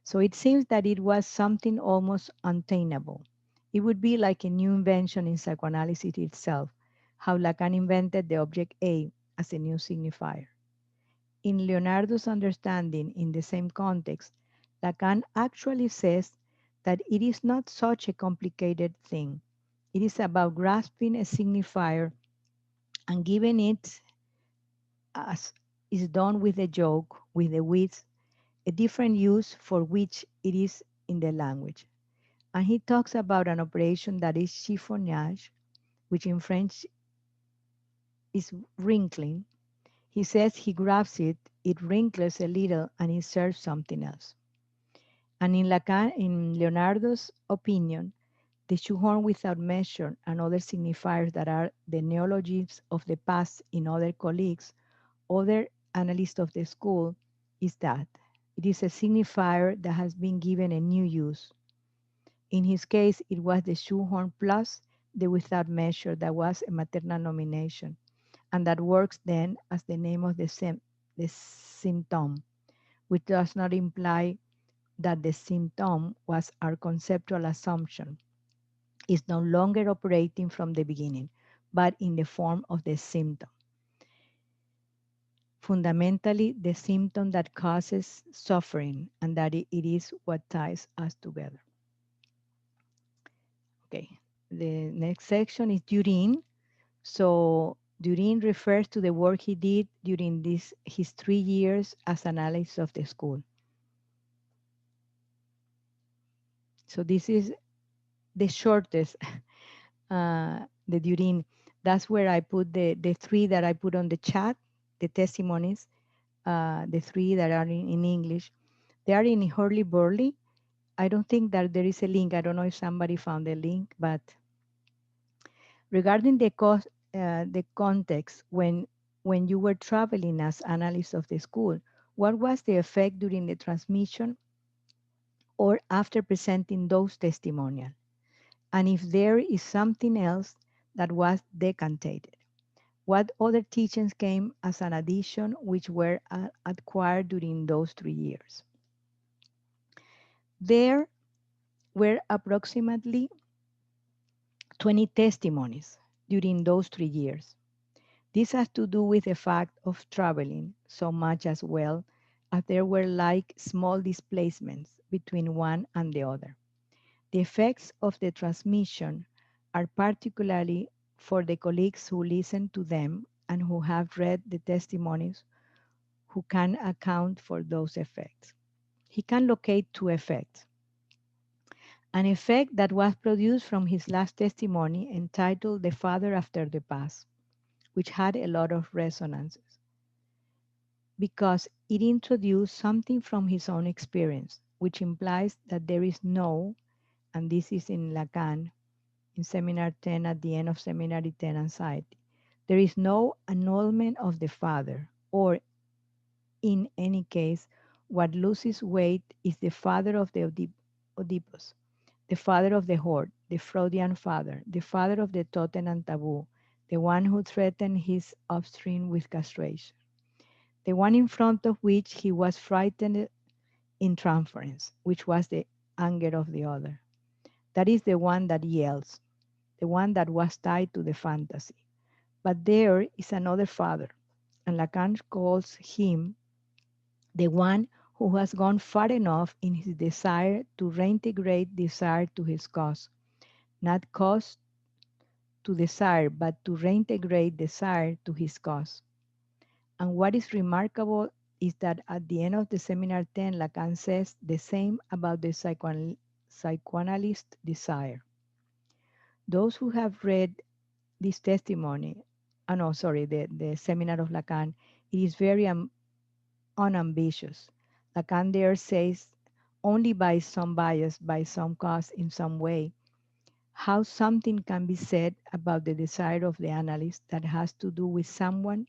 So it seems that it was something almost untenable. It would be like a new invention in psychoanalysis itself, how Lacan invented the object A as a new signifier. In Leonardo's understanding, in the same context, Lacan actually says that it is not such a complicated thing. It is about grasping a signifier and giving it, as is done with a joke, with a wit, a different use for which it is in the language. And he talks about an operation that is chiffonnage, which in French is wrinkling. He says he grabs it, it wrinkles a little, and it serves something else. And in Leonardo's opinion, the shoehorn without measure and other signifiers that are the neologisms of the past in other colleagues, other analysts of the school, is that it is a signifier that has been given a new use. In his case, it was the shoehorn plus the without measure that was a maternal nomination, and that works then as the name of the symptom, which does not imply that the symptom was our conceptual assumption, is no longer operating from the beginning, but in the form of the symptom. Fundamentally, the symptom that causes suffering, and that it is what ties us together. Okay, the next section is Durin. So Durin refers to the work he did during his 3 years as analyst of the school. So this is the shortest, the Durin. That's where I put the three that I put on the chat, the testimonies, the three that are in English. They are in Hurly Burly. I don't think that there is a link. I don't know if somebody found the link, but regarding the context, when you were traveling as analyst of the school, what was the effect during the transmission or after presenting those testimonials? And if there is something else that was decanted, what other teachings came as an addition which were acquired during those 3 years? There were approximately 20 testimonies during those 3 years. This has to do with the fact of traveling so much as well as there were like small displacements between one and the other. The effects of the transmission are particularly for the colleagues who listen to them and who have read the testimonies who can account for those effects. He can locate two effects. An effect that was produced from his last testimony entitled The Father After the Past, which had a lot of resonances because it introduced something from his own experience, which implies that there is no, and this is in Lacan, in Seminar 10, at the end of Seminary 10 Anxiety, there is no annulment of the Father, or in any case, what loses weight is the Father of the Oedipus, the father of the horde, the Freudian father, the father of the totem and taboo, the one who threatened his offspring with castration, the one in front of which he was frightened in transference, which was the anger of the other. That is the one that yells, the one that was tied to the fantasy. But there is another father, and Lacan calls him the one who has gone far enough in his desire to reintegrate desire to his cause, not cause to desire, but to reintegrate desire to his cause. And what is remarkable is that at the end of the seminar 10, Lacan says the same about the psychoanalyst desire. Those who have read this testimony, no, sorry, the seminar of Lacan, it is very unambitious. Lacan there says only by some bias, by some cause, in some way, how something can be said about the desire of the analyst that has to do with someone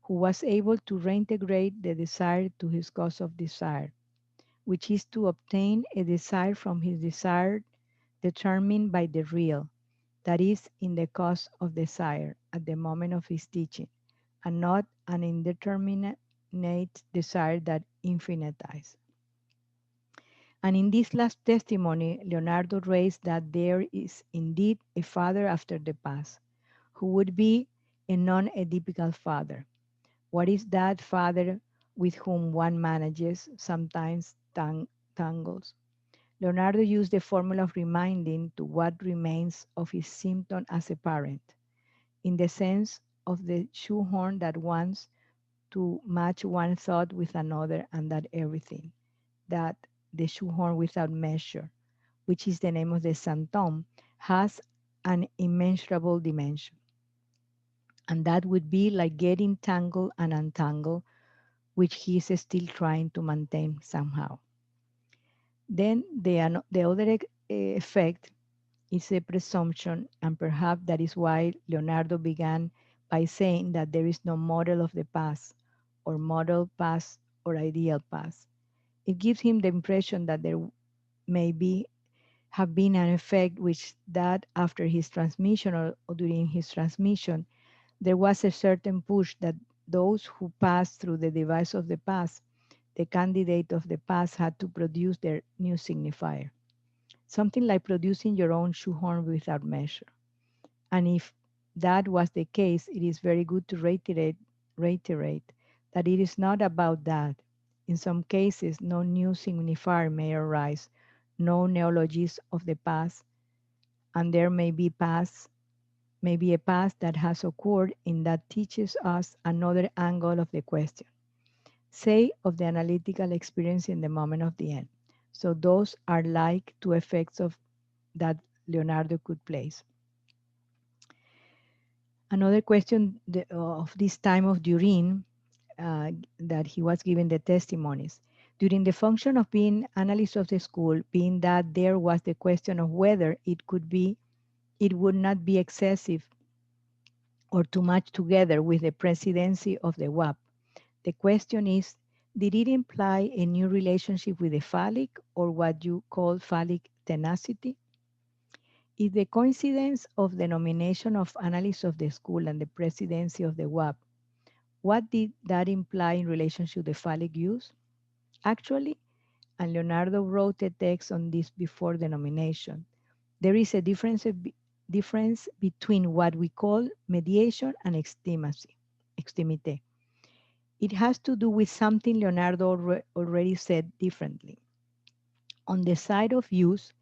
who was able to reintegrate the desire to his cause of desire, which is to obtain a desire from his desire determined by the real, that is, in the cause of desire at the moment of his teaching, and not an indeterminate desire that infinitizes. And in this last testimony, Leonardo raised that there is indeed a father after the past, who would be a non-Oedipical father. What is that father with whom one manages, sometimes tangles? Leonardo used the formula of reminding to what remains of his symptom as a parent, in the sense of the shoehorn that wants to match one thought with another and that everything, that the shoehorn without measure, which is the name of the Santom, has an immeasurable dimension. And that would be like getting tangled and untangled, which he is still trying to maintain somehow. Then the other effect is a presumption, and perhaps that is why Leonardo began by saying that there is no model of the past, or model past, or ideal past. It gives him the impression that there may be have been an effect which that after his transmission or during his transmission, there was a certain push that those who passed through the device of the past, the candidate of the past had to produce their new signifier. Something like producing your own shoehorn without measure. And if that was the case, it is very good to reiterate that it is not about that. In some cases, no new signifier may arise, no neologism of the past, and there may be a past that has occurred in that teaches us another angle of the question, say of the analytical experience in the moment of the end. So those are like two effects of that Leonardo could place. Another question of this time of Durin that he was giving the testimonies. During the function of being analyst of the school, being that there was the question of whether it would not be excessive or too much together with the presidency of the WAP. The question is, did it imply a new relationship with the phallic or what you call phallic tenacity? Is the coincidence of the nomination of analysts of the school and the presidency of the WAP, what did that imply in relation to the phallic use? Actually, and Leonardo wrote a text on this before the nomination, there is a difference between what we call mediation and extimité. It has to do with something Leonardo already said differently. On the side of use,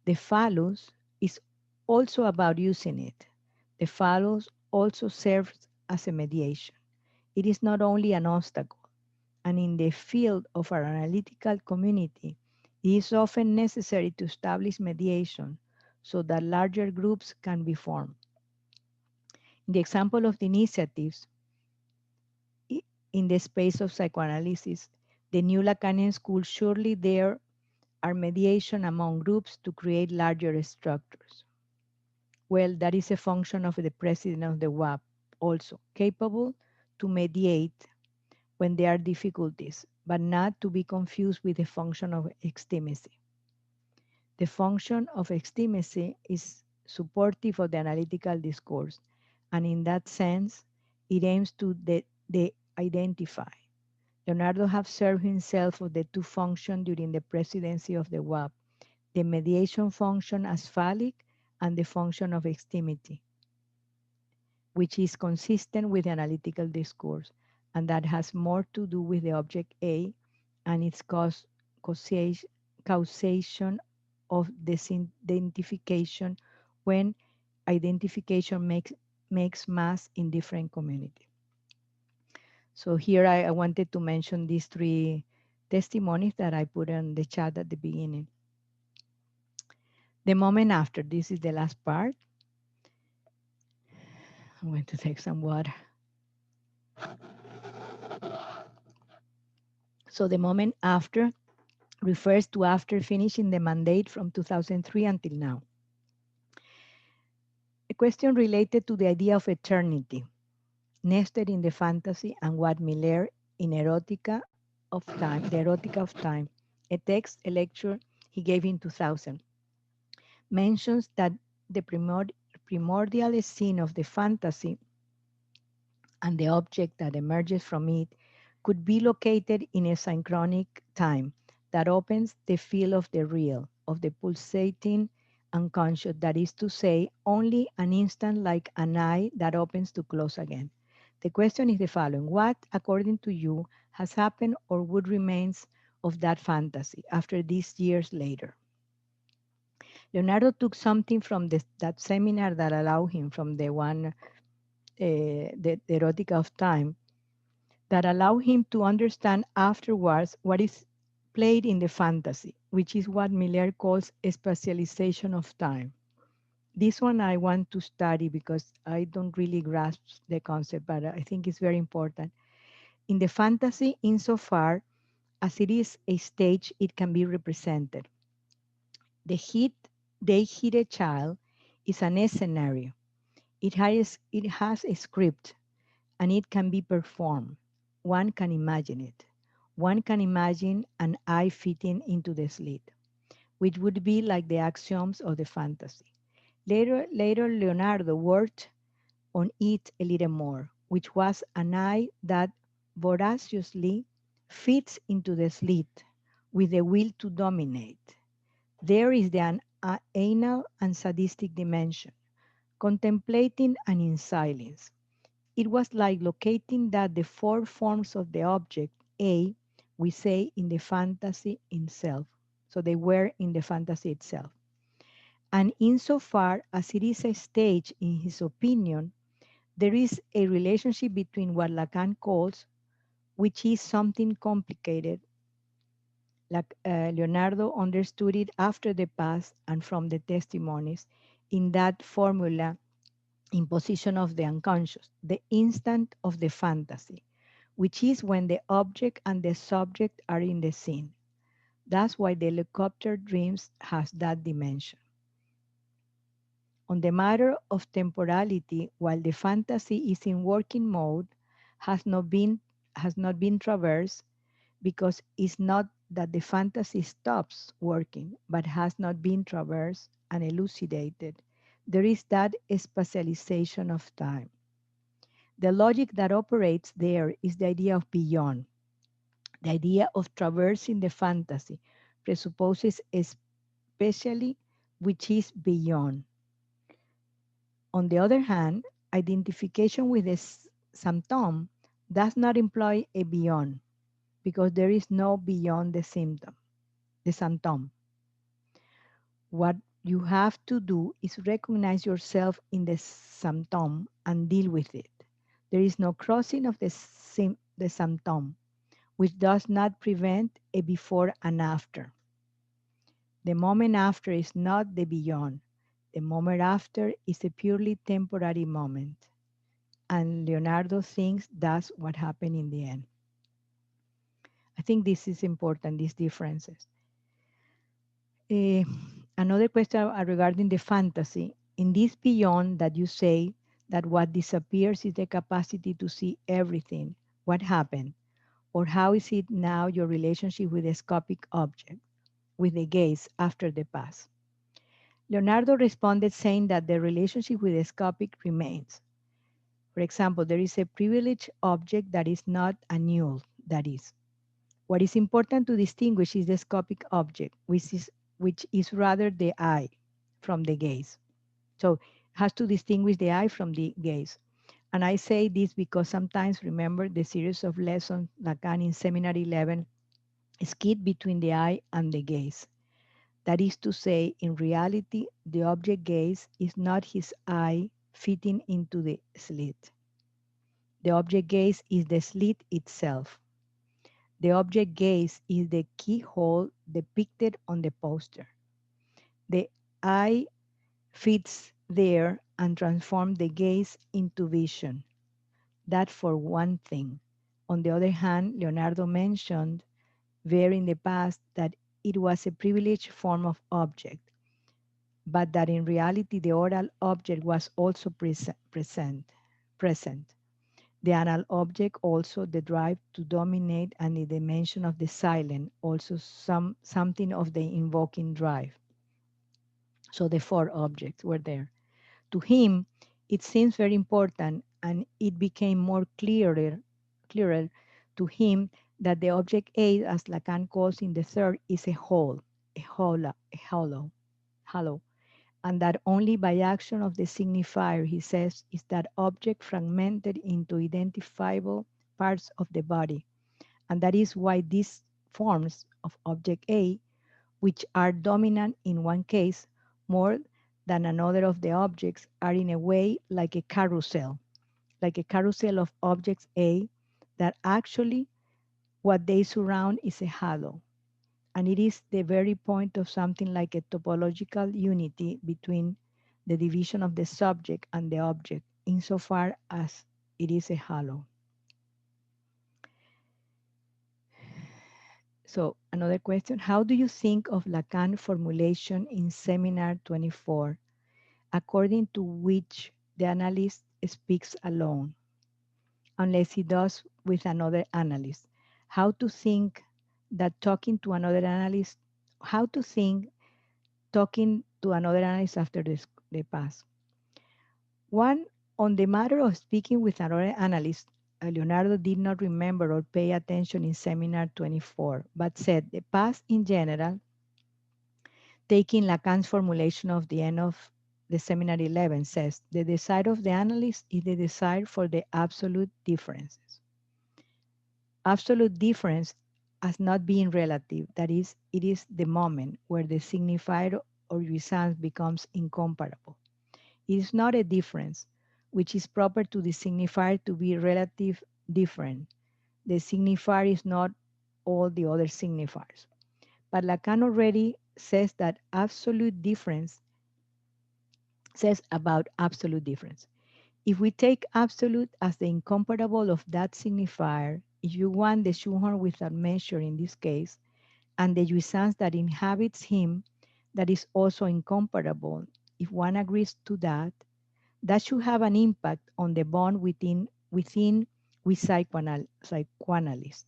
the phallus is also about using it. The phallus also serves as a mediation. It is not only an obstacle, and in the field of our analytical community, it is often necessary to establish mediation so that larger groups can be formed. In the example of the initiatives in the space of psychoanalysis, the new Lacanian school, surely there are mediation among groups to create larger structures. Well, that is a function of the president of the WAP, also capable to mediate when there are difficulties, but not to be confused with the function of extimacy. The function of epistemacy is supportive of the analytical discourse, and in that sense, it aims to identify. Leonardo have served himself of the two functions during the presidency of the WAP, the mediation function as phallic and the function of extimity, which is consistent with the analytical discourse, and that has more to do with the object A and its causation of disidentification when identification makes mass in different communities. So here I wanted to mention these three testimonies that I put in the chat at the beginning. The moment after, this is the last part. I'm going to take some water. So the moment after refers to after finishing the mandate from 2003 until now. A question related to the idea of eternity, nested in the fantasy and what Miller in Erotica of Time, the Erotica of Time, a text, a lecture he gave in 2000, mentions that the primordial scene of the fantasy and the object that emerges from it could be located in a synchronic time that opens the field of the real, of the pulsating unconscious, that is to say, only an instant like an eye that opens to close again. The question is the following: what, according to you, has happened or would remains of that fantasy after these years later? Leonardo took something from that seminar that allowed him from the one, the Erotica of Time, that allow him to understand afterwards what is played in the fantasy, which is what Miller calls a spatialization of time. This one I want to study because I don't really grasp the concept, but I think it's very important. In the fantasy, insofar as it is a stage, it can be represented. The hit, they hit a child is an scenario. It has a script and it can be performed. One can imagine it. One can imagine an eye fitting into the slit, which would be like the axioms of the fantasy. Later Leonardo worked on it a little more, which was an eye that voraciously fits into the slit with the will to dominate. There is the anal and sadistic dimension, contemplating and in silence. It was like locating that the four forms of the object A, we say in the fantasy itself. So they were in the fantasy itself. And insofar as it is a stage, in his opinion, there is a relationship between what Lacan calls, which is something complicated. Like Leonardo understood it after the past and from the testimonies in that formula, imposition of the unconscious, the instant of the fantasy, which is when the object and the subject are in the scene. That's why the helicopter dreams has that dimension. On the matter of temporality, while the fantasy is in working mode, has not been has not been traversed because it's not that the fantasy stops working, but has not been traversed and elucidated. There is that spatialization of time. The logic that operates there is the idea of beyond. The idea of traversing the fantasy presupposes especially which is beyond. On the other hand, identification with the symptom does not imply a beyond because there is no beyond the symptom. What you have to do is recognize yourself in the symptom and deal with it. There is no crossing of the symptom, which does not prevent a before and after. The moment after is not the beyond. The moment after is a purely temporary moment. And Leonardo thinks that's what happened in the end. I think this is important, these differences. Eh, Another question regarding the fantasy. In this beyond that you say that what disappears is the capacity to see everything, what happened? Or how is it now your relationship with the scopic object? with the gaze after the pass. Leonardo responded saying that the relationship with the scopic remains. For example, there is a privileged object that is not a null, that is. What is important to distinguish is the scopic object, which is rather the eye from the gaze. So it has to distinguish the eye from the gaze. And I say this because sometimes, remember the series of lessons Lacan in Seminar 11 skid between the eye and the gaze. That is to say, in reality, the object gaze is not his eye fitting into the slit. The object gaze is the slit itself. The object gaze is the keyhole depicted on the poster. The eye fits there and transforms the gaze into vision. That for one thing. On the other hand, Leonardo mentioned there in the past that it was a privileged form of object, but that in reality the oral object was also present. The anal object also the drive to dominate and the dimension of the silent, also something of the invoking drive. So the four objects were there. To him, it seems very important and it became more clearer to him that the object A, as Lacan calls in the third, is a whole, hollow, and that only by action of the signifier, he says, is that object fragmented into identifiable parts of the body. And that is why these forms of object A, which are dominant in one case more than another of the objects, are in a way like a carousel of objects A, that actually what they surround is a halo. And it is the very point of something like a topological unity between the division of the subject and the object, insofar as it is a halo. So another question, how do you think of Lacan formulation in Seminar 24, according to which the analyst speaks alone, unless he does with another analyst? How to think that talking to another analyst, how to think talking to another analyst after the pass. One, on the matter of speaking with another analyst, Leonardo did not remember or pay attention in Seminar 24, but said the past in general, taking Lacan's formulation of the end of the Seminar 11, says the desire of the analyst is the desire for the absolute differences. Absolute difference as not being relative, that is, it is the moment where the signifier or result becomes incomparable. It is not a difference, which is proper to the signifier to be relative different. The signifier is not all the other signifiers. But Lacan already says that absolute difference says about absolute difference. If we take absolute as the incomparable of that signifier, if you want the shoehorn without measure in this case, and the jouissance that inhabits him, that is also incomparable, if one agrees to that, that should have an impact on the bond with psychoanalyst,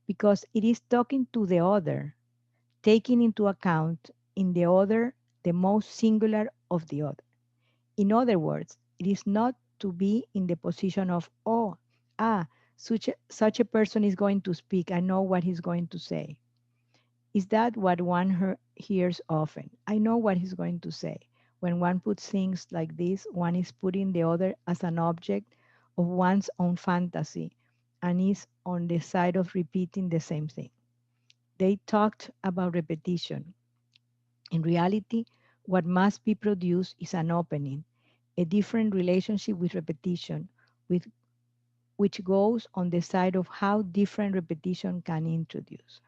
because it is talking to the other, taking into account in the other the most singular of the other. In other words, it is not to be in the position of, oh, such a person is going to speak, I know what he's going to say. Is that what one hears often? I know what he's going to say. When one puts things like this, one is putting the other as an object of one's own fantasy and is on the side of repeating the same thing. They talked about repetition. In reality, what must be produced is an opening, a different relationship with repetition, with, which goes on the side of how different repetition can introduce.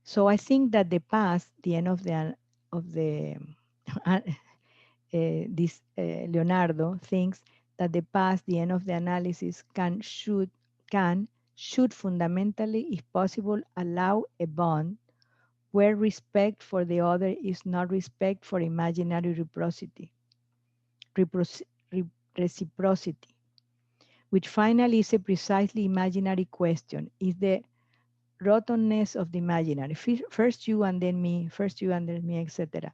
So I think that the past, the end of the Leonardo thinks that the past, the end of the analysis, should fundamentally, if possible, allow a bond where respect for the other is not respect for imaginary reciprocity, which finally is a precisely imaginary question. Is the rottenness of the imaginary. First you and then me, first you and then me, etc.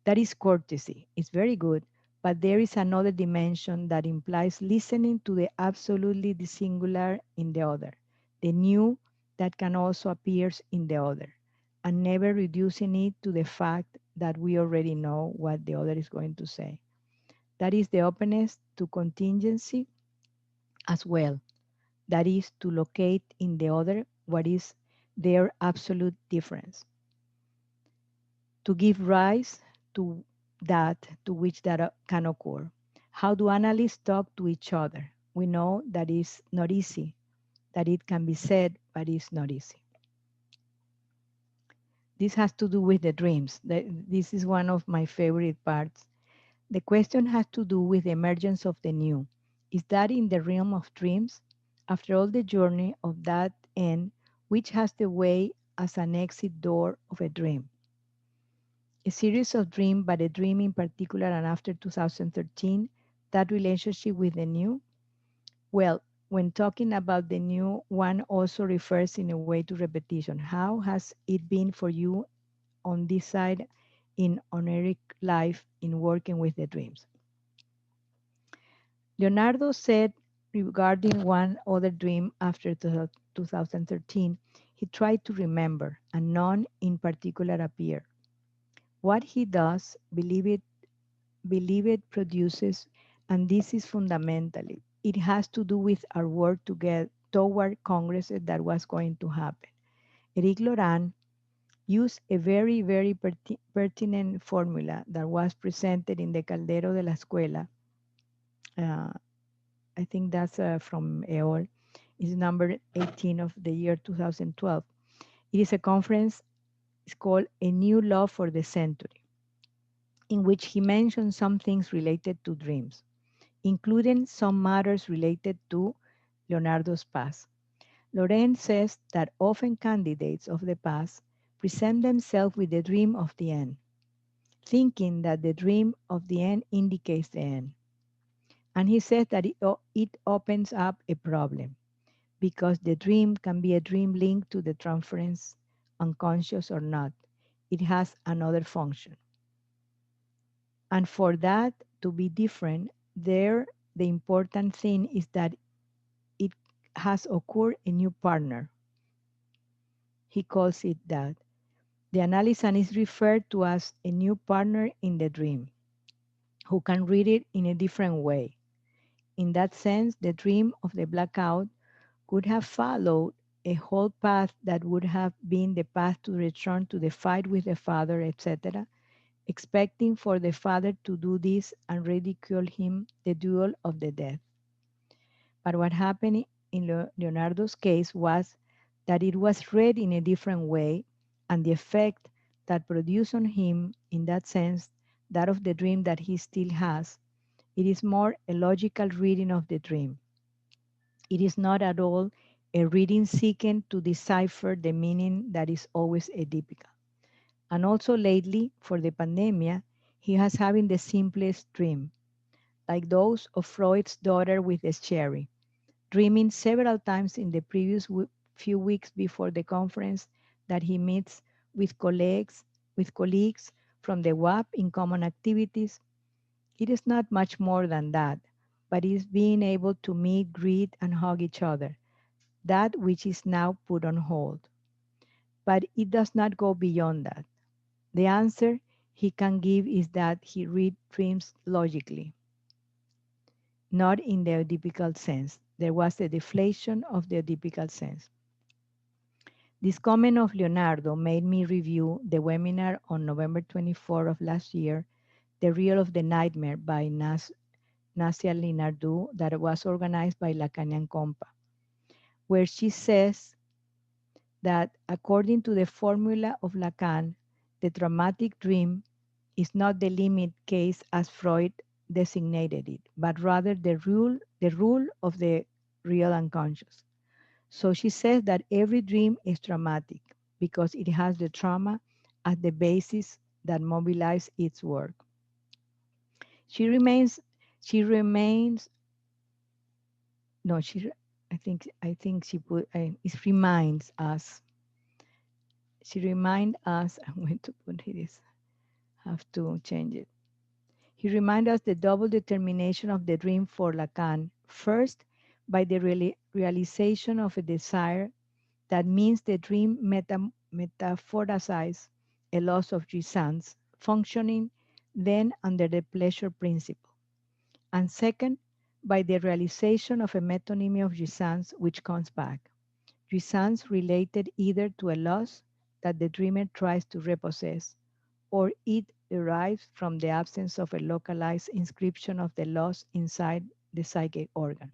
That is courtesy. It's very good, but there is another dimension that implies listening to the absolutely the singular in the other, the new that can also appear in the other, and never reducing it to the fact that we already know what the other is going to say. That is the openness to contingency as well. That is to locate in the other what is their absolute difference, to give rise to that to which that can occur. How do analysts talk to each other? We know that is not easy, that it can be said, but it's not easy. This has to do with the dreams. This is one of my favorite parts. The question has to do with the emergence of the new. Is that in the realm of dreams? After all, the journey of that end, which has the way as an exit door of a dream. A series of dreams, but a dream in particular, and after 2013, that relationship with the new? Well, when talking about the new, one also refers in a way to repetition. How has it been for you on this side in honoric life in working with the dreams? Leonardo said regarding one other dream after 2013, he tried to remember, and none in particular appeared. What he does, believe it produces, and this is fundamentally, it has to do with our work to get toward Congress that was going to happen. Eric Loran used a very, very pertinent formula that was presented in the Caldero de la Escuela. Uh, I think that's from EOL. It's number 18 of the year 2012. It is a conference, it's called A New Law for the Century, in which he mentioned some things related to dreams, including some matters related to Leonardo's past. Lorenz says that often candidates of the past present themselves with the dream of the end, thinking that the dream of the end indicates the end. And he says that it opens up a problem because the dream can be a dream linked to the transference, unconscious or not. It has another function. And for that to be different, there the important thing is that it has occurred a new partner. He calls it that. The analysis is referred to as a new partner in the dream, who can read it in a different way. In that sense, the dream of the blackout could have followed a whole path that would have been the path to return to the fight with the father, etc., expecting for the father to do this and ridicule him, the duel of the death. But what happened in Leonardo's case was that it was read in a different way, and the effect that produced on him, in that sense, that of the dream that he still has, it is more a logical reading of the dream. It is not at all a reading seeking to decipher the meaning that is always atypical. And also lately, for the pandemic, he has having the simplest dream, like those of Freud's daughter with the cherry, dreaming several times in the previous few weeks before the conference that he meets with colleagues from the WAP in common activities. It is not much more than that, but is being able to meet, greet, and hug each other, that which is now put on hold. But it does not go beyond that. The answer he can give is that he read dreams logically, not in the Oedipical sense. There was a deflation of the Oedipical sense. This comment of Leonardo made me review the webinar on November 24 of last year, The Real of the Nightmare by Nasia Linardu, that was organized by Lacanian Compa, where she says that according to the formula of Lacan, the traumatic dream is not the limit case as Freud designated it, but rather the rule of the real unconscious. So she says that every dream is traumatic because it has the trauma as the basis that mobilizes its work. She remains, she remains, no, she, I think she put it reminds us. She remind us. I'm going to put this. Have to change it. He reminds us the double determination of the dream for Lacan. First, by the realization of a desire that means the dream metaphorizes a loss of jouissance, functioning then under the pleasure principle. And second, by the realization of a metonymy of jouissance which comes back. Jouissance related either to a loss that the dreamer tries to repossess, or it derives from the absence of a localized inscription of the loss inside the psychic organ.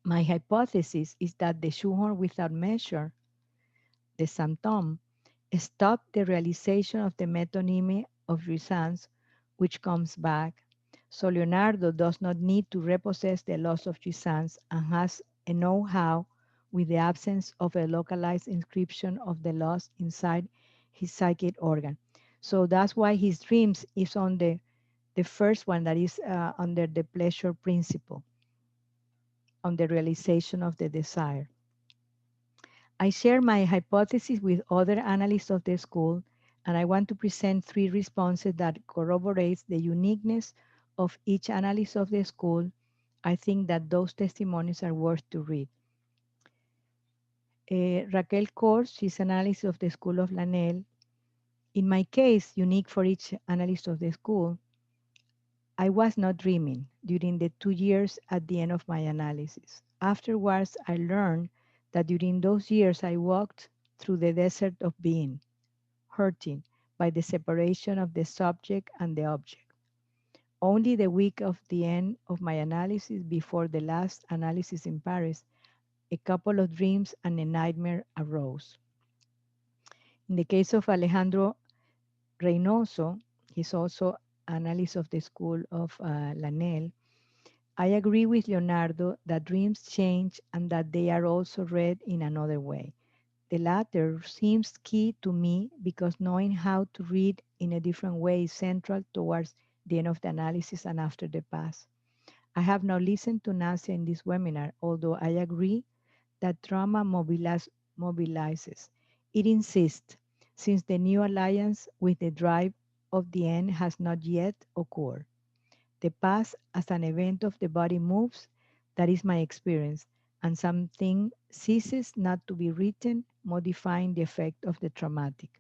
My hypothesis is that the shoehorn without measure, the symptom, stopped the realization of the metonymy of jouissance, which comes back. So Leonardo does not need to repossess the loss of jouissance and has a know-how with the absence of a localized inscription of the loss inside his psychic organ. So that's why his dreams is on the first one that is under the pleasure principle, on the realization of the desire. I share my hypothesis with other analysts of the school, and I want to present three responses that corroborates the uniqueness of each analyst of the school. I think that those testimonies are worth to read. Raquel Kors, she's an analyst of the School of Lanel. In my case, unique for each analyst of the school, I was not dreaming during the 2 years at the end of my analysis. Afterwards, I learned that during those years I walked through the desert of being, hurting by the separation of the subject and the object. Only the week of the end of my analysis, before the last analysis in Paris, a couple of dreams and a nightmare arose. In the case of Alejandro Reynoso, he's also analyst of the School of Lanel. I agree with Leonardo that dreams change and that they are also read in another way. The latter seems key to me because knowing how to read in a different way is central towards the end of the analysis and after the pass. I have now listened to Nasia in this webinar, although I agree that trauma mobilizes. It insists, since the new alliance with the drive of the end has not yet occurred. The past as an event of the body moves, that is my experience, and something ceases not to be written, modifying the effect of the traumatic.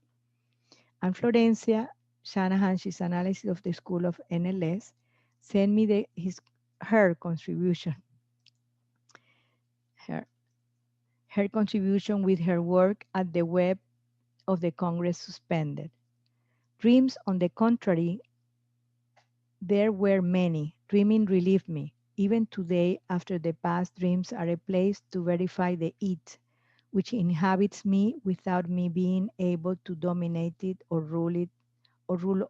And Florencia Shanahan, she's analyst of the School of NLS, sent me her contribution, her, her contribution with her work at the web of the Congress suspended. Dreams, on the contrary, there were many. Dreaming relieved me. Even today, after the past, dreams are a place to verify the it, which inhabits me without me being able to dominate it or rule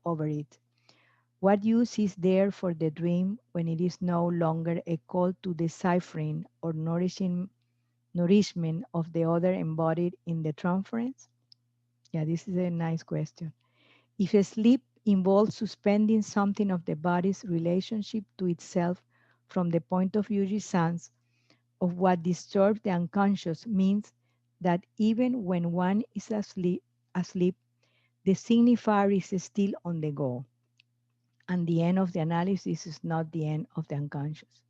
over it. What use is there for the dream when it is no longer a call to deciphering or nourishment of the other embodied in the transference? Yeah, this is a nice question. If a sleep involves suspending something of the body's relationship to itself from the point of view resistance of what disturbs the unconscious, means that even when one is asleep, the signifier is still on the go, and the end of the analysis is not the end of the unconscious.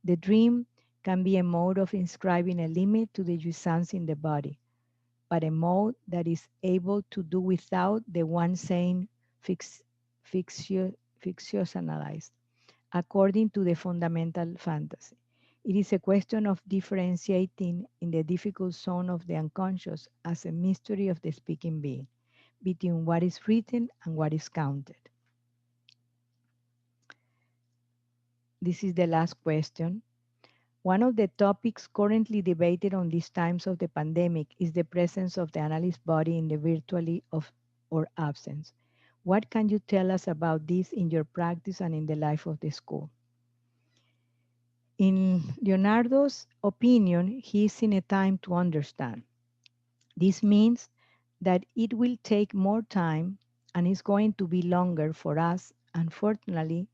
The dream can be a mode of inscribing a limit to the jouissance in the body, but a mode that is able to do without the one saying fix, fictionalized, according to the fundamental fantasy. It is a question of differentiating in the difficult zone of the unconscious as a mystery of the speaking being, between what is written and what is counted. This is the last question. One of the topics currently debated on these times of the pandemic is the presence of the analyst body in the virtually of or absence. What can you tell us about this in your practice and in the life of the school? In Leonardo's opinion, he is in a time to understand. This means that it will take more time and is going to be longer for us, unfortunately,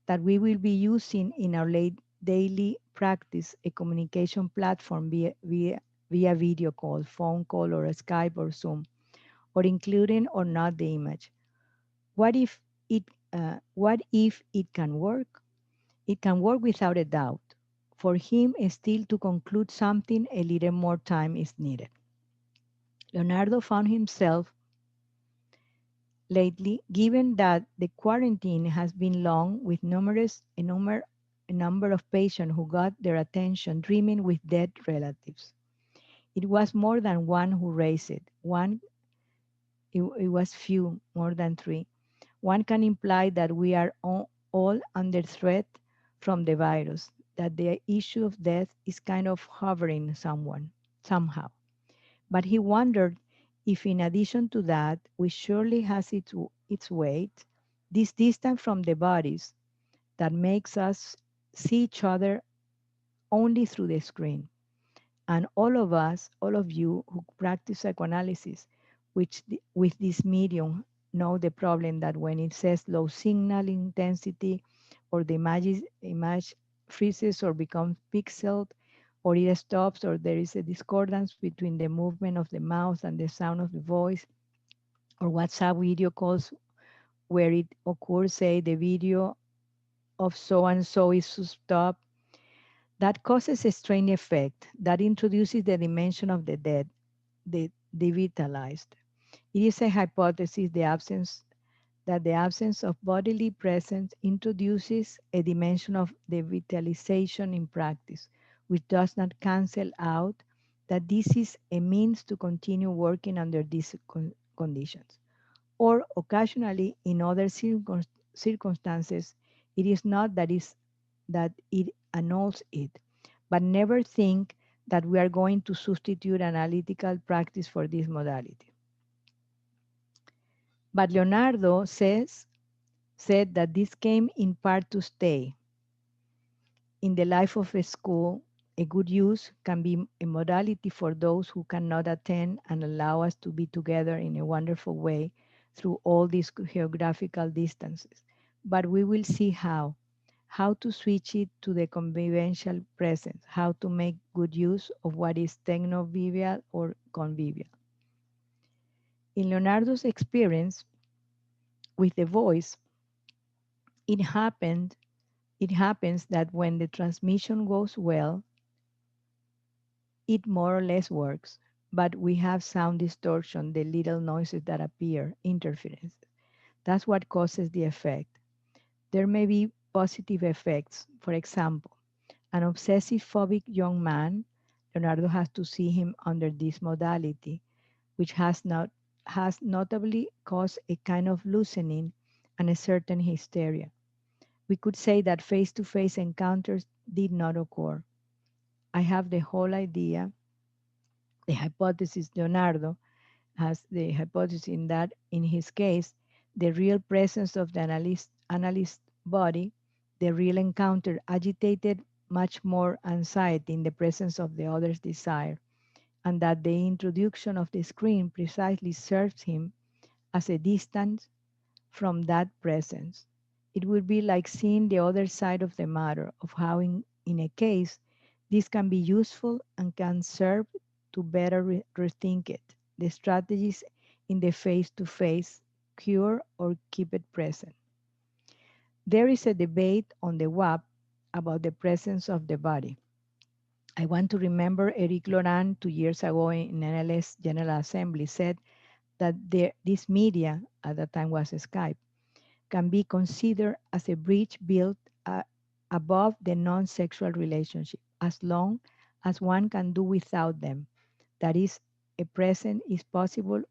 that we will be using in our daily practice a communication platform via video call, phone call, or Skype or Zoom, or including or not the image. What if it can work? It can work without a doubt. For him, still to conclude something, a little more time is needed. Leonardo found himself lately, given that the quarantine has been long with a number of patients who got their attention dreaming with dead relatives. It was more than one who raised it. It was few, more than three. One can imply that we are all under threat from the virus, that the issue of death is kind of hovering somehow. But he wondered if, in addition to that, which surely has its weight, this distance from the bodies that makes us see each other only through the screen. And all of us, all of you who practice psychoanalysis, with this medium, know the problem that when it says low signal intensity, or the image freezes or becomes pixeled, or it stops, or there is a discordance between the movement of the mouth and the sound of the voice, or WhatsApp video calls where it occurs, say the video of so and so is stopped, that causes a strain effect that introduces the dimension of the dead, the devitalized. It is a hypothesis that the absence of bodily presence introduces a dimension of devitalization in practice, which does not cancel out that this is a means to continue working under these conditions. Or occasionally, in other circumstances, it is not that it annuls it, but never think that we are going to substitute analytical practice for this modality. But Leonardo said that this came in part to stay. In the life of a school, a good use can be a modality for those who cannot attend and allow us to be together in a wonderful way through all these geographical distances. But we will see how to switch it to the convivial presence, how to make good use of what is technovivial or convivial. In Leonardo's experience with the voice, it happened it happens that when the transmission goes well, it more or less works, but we have sound distortion, the little noises that appear, interferences. That's what causes the effect. There may be positive effects. For example, an obsessive phobic young man, Leonardo has to see him under this modality, which has notably caused a kind of loosening and a certain hysteria. We could say that face-to-face encounters did not occur. I have the whole idea, the hypothesis Leonardo has the hypothesis in that, in his case, the real presence of the analyst body, the real encounter agitated much more anxiety in the presence of the other's desire, and that the introduction of the screen precisely serves him as a distance from that presence. It would be like seeing the other side of the matter, of how in a case this can be useful and can serve to better rethink it, the strategies in the face-to-face, cure or keep it present. There is a debate on the WAP about the presence of the body. I want to remember Eric Laurent 2 years ago in NLS General Assembly said that this media, at that time was Skype, can be considered as a bridge built above the non-sexual relationship, as long as one can do without them. That is, a present is possible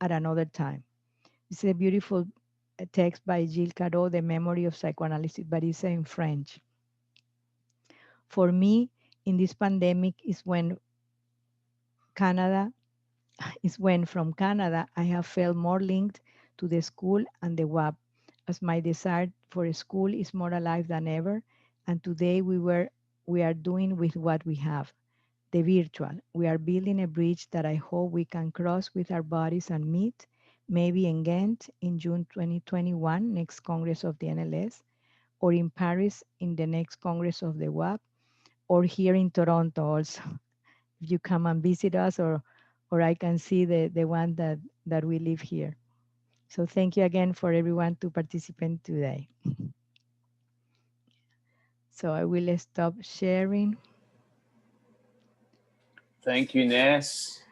at another time. This is a beautiful text by Gilles Carreau, The Memory of Psychoanalysis, but it's in French. For me, in this pandemic Canada is when from Canada I have felt more linked to the school and the WAP, as my desire for a school is more alive than ever, and today we are doing with what we have, the virtual. We are building a bridge that I hope we can cross with our bodies and meet, maybe in Ghent in June 2021, next Congress of the NLS, or in Paris in the next Congress of the WAP, or here in Toronto also. If you come and visit us, or I can see the one that we live here. So thank you again for everyone to participate today. So I will stop sharing. Thank you, Ines.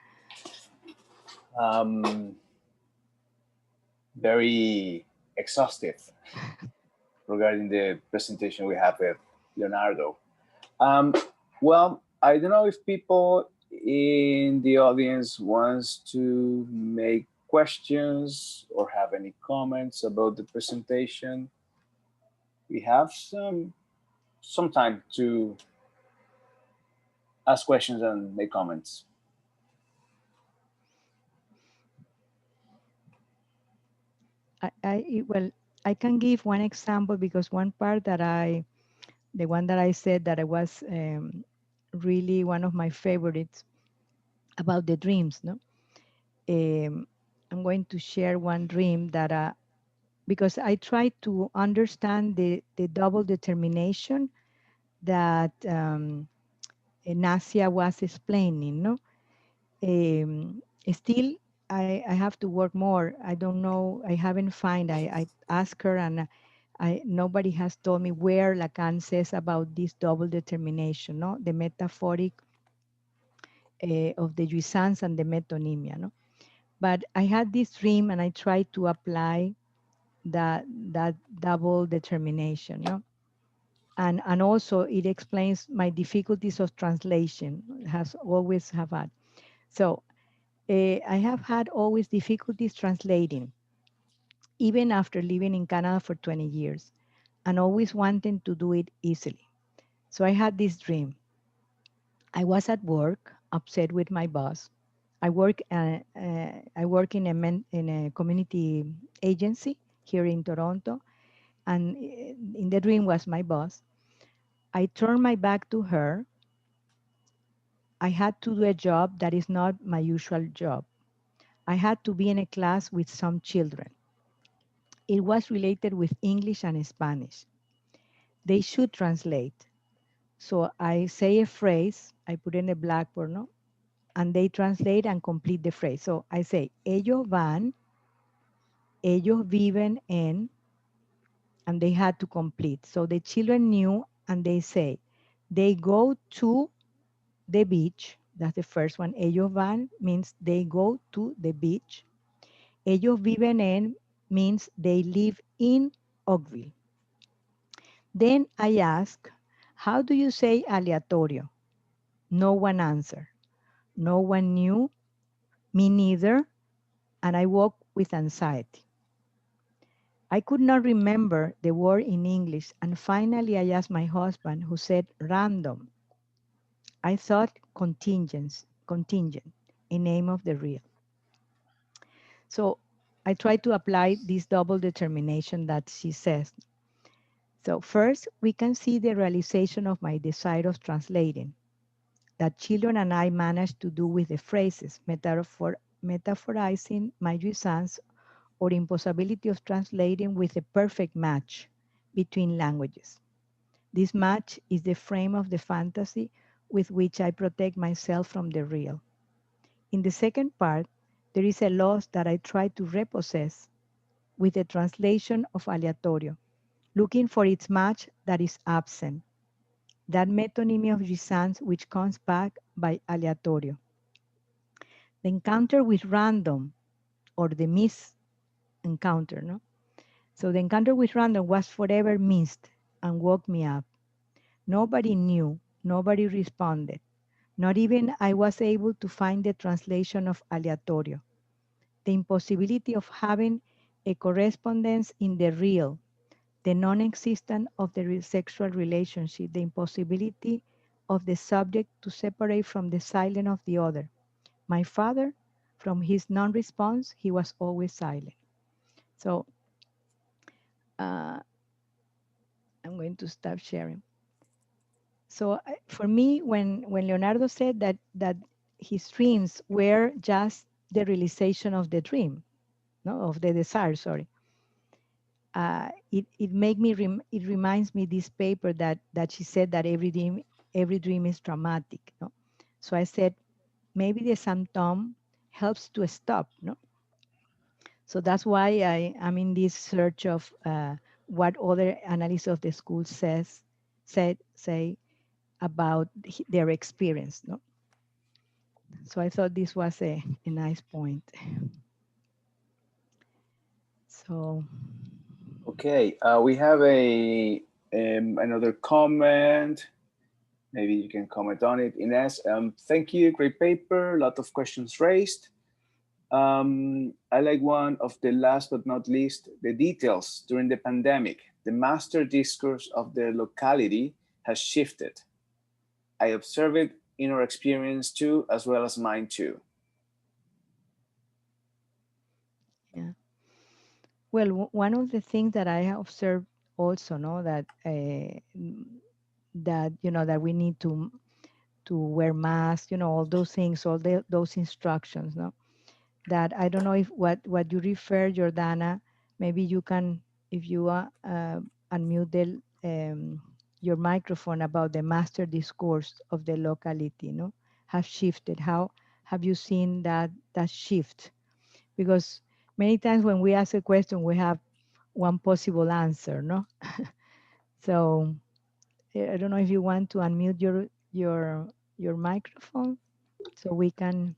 Um, very exhaustive regarding the presentation we have with Leonardo. Um, well, I don't know if people in the audience wants to make questions or have any comments about the presentation. We have some time to ask questions and make comments. Well, I can give one example because one part the one that I said that I was really one of my favorites about the dreams, no? Um, I'm going to share one dream that, because I try to understand the double determination that Nasia was explaining, no? Still, I have to work more. I don't know. I haven't find. I asked her, and nobody has told me where Lacan says about this double determination, no? The metaphoric of the jouissance and the metonymia, no? But I had this dream, and I tried to apply that double determination, no? And also it explains my difficulties of translation. Has always have had. So I have had always difficulties translating, even after living in Canada for 20 years, and always wanting to do it easily. So I had this dream. I was at work, upset with my boss. I work in in a community agency here in Toronto, and in the dream was my boss. I turned my back to her. I had to do a job that is not my usual job. I had to be in a class with some children. It was related with English and Spanish. They should translate. So I say a phrase, I put in a blackboard, no? And they translate and complete the phrase. So I say, ellos van, ellos viven en, and they had to complete. So the children knew, and they say, they go to the beach. That's the first one. Ellos van means they go to the beach. Ellos viven en means they live in Oakville. Then I ask, how do you say aleatorio? No one answered. No one knew, me neither, and I woke with anxiety. I could not remember the word in English, and finally I asked my husband, who said random. I thought contingent, a name of the real. So I tried to apply this double determination that she says. So first, we can see the realization of my desire of translating that children and I managed to do with the phrases, metaphorizing my jouissance or impossibility of translating with a perfect match between languages. This match is the frame of the fantasy with which I protect myself from the real. In the second part, there is a loss that I try to repossess with the translation of aleatorio, looking for its match that is absent, that metonymy of jouissance which comes back by aleatorio. The encounter with random, or the miss encounter, no? So the encounter with random was forever missed and woke me up. Nobody knew, nobody responded. Not even I was able to find the translation of aleatorio. The impossibility of having a correspondence in the real, the non-existence of the sexual relationship, the impossibility of the subject to separate from the silence of the other. My father, from his non-response, he was always silent. So uh, I'm going to stop sharing. So for me, when Leonardo said that his dreams were just the realization of the dream, no, of the desire, sorry, it made me it reminds me this paper that she said that every dream every dream is traumatic. No? So I said, maybe the symptom helps to stop. No? So that's why I'm in this search of what other analysts of the school say about their experience. No? So I thought this was a nice point. So Okay, we have another comment. Maybe you can comment on it, Ines. Thank you, great paper, a lot of questions raised. I like one of the last but not least, the details during the pandemic. The master discourse of the locality has shifted. I observe it in our experience too, as well as mine too. yeah. Well, one of the things that I have observed also, no, that that we need to wear masks, all those things, those instructions, no. That I don't know if what you refer, Jordana, maybe you can, if you unmute your microphone, about the master discourse of the locality, no, have shifted. How have you seen that shift? Because many times when we ask a question, we have one possible answer, no? So I don't know if you want to unmute your microphone so we can.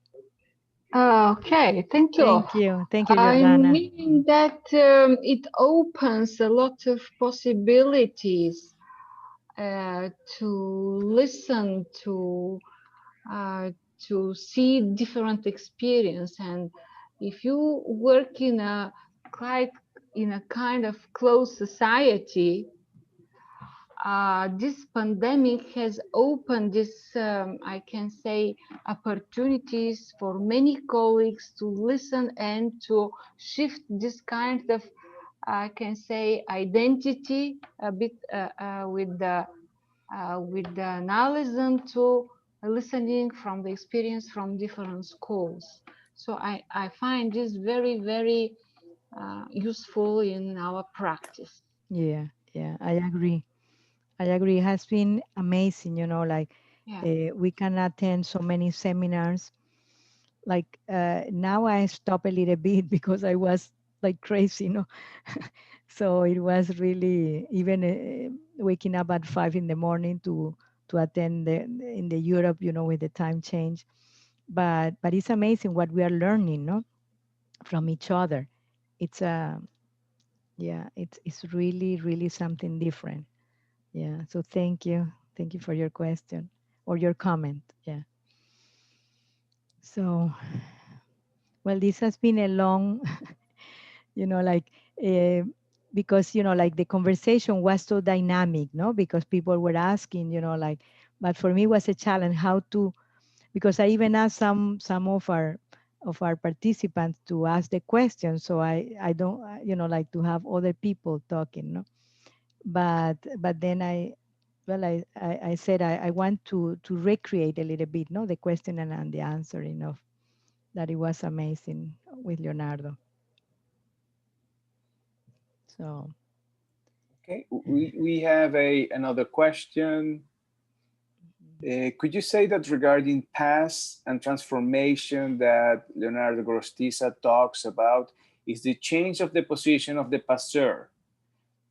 Okay, thank you. Thank you, I Jordana. mean that it opens a lot of possibilities uh, to listen uh, to see different experience, and if you work quite in a kind of closed society, this pandemic has opened this, I can say, opportunities for many colleagues to listen and to shift this kind of, I can say, identity a bit with the analysis to listening from the experience from different schools. So I find this very, very useful in our practice. Yeah, yeah, I agree. I agree. It has been amazing, like Yeah. we can attend so many seminars. Like now I stop a little bit because I was like crazy. So it was really, even waking up at 5 in the morning to attend in the Europe, with the time change. But it's amazing what we are learning, no, from each other. It's yeah, it's really, really something different. Yeah. So thank you for your question or your comment. Yeah. So, well, this has been a long, like, uh, because, like the conversation was so dynamic, no? Because people were asking, like, but for me it was a challenge how to, because I even asked some of our participants to ask the question. So I don't, like to have other people talking, no? But then I said I want to recreate a little bit, no, the question and the answering of that. It was amazing with Leonardo. So Okay, we have another question. Could you say that regarding past and transformation that Leonardo Gorostiza talks about is the change of the position of the passeur?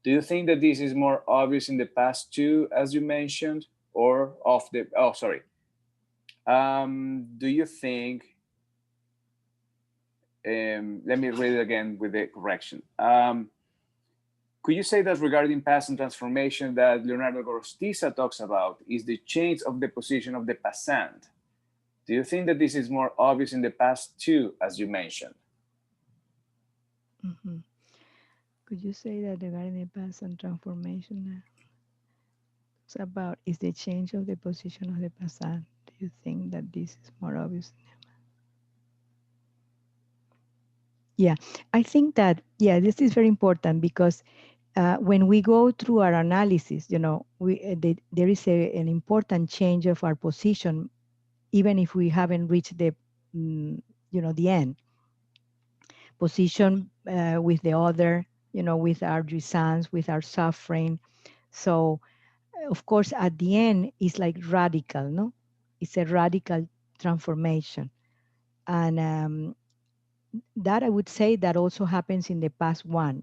Do you think that this is more obvious in the past too, as you mentioned, or of the? Oh, sorry. Do you think? Let me read it again with the correction. Could you say that regarding past and transformation that Leonardo Gorostiza talks about is the change of the position of the passant? Do you think that this is more obvious in the past too, as you mentioned? mhm. Could you say that regarding the past and transformation, it's about is the change of the position of the passant? Do you think that this is more obvious? Yeah, I think that, yeah, this is very important because when we go through our analysis, there is an important change of our position, even if we haven't reached mm, the end position with the other, with our resistance, with our suffering. So of course, at the end, it's like radical, no? It's a radical transformation. And that I would say that also happens in the past one,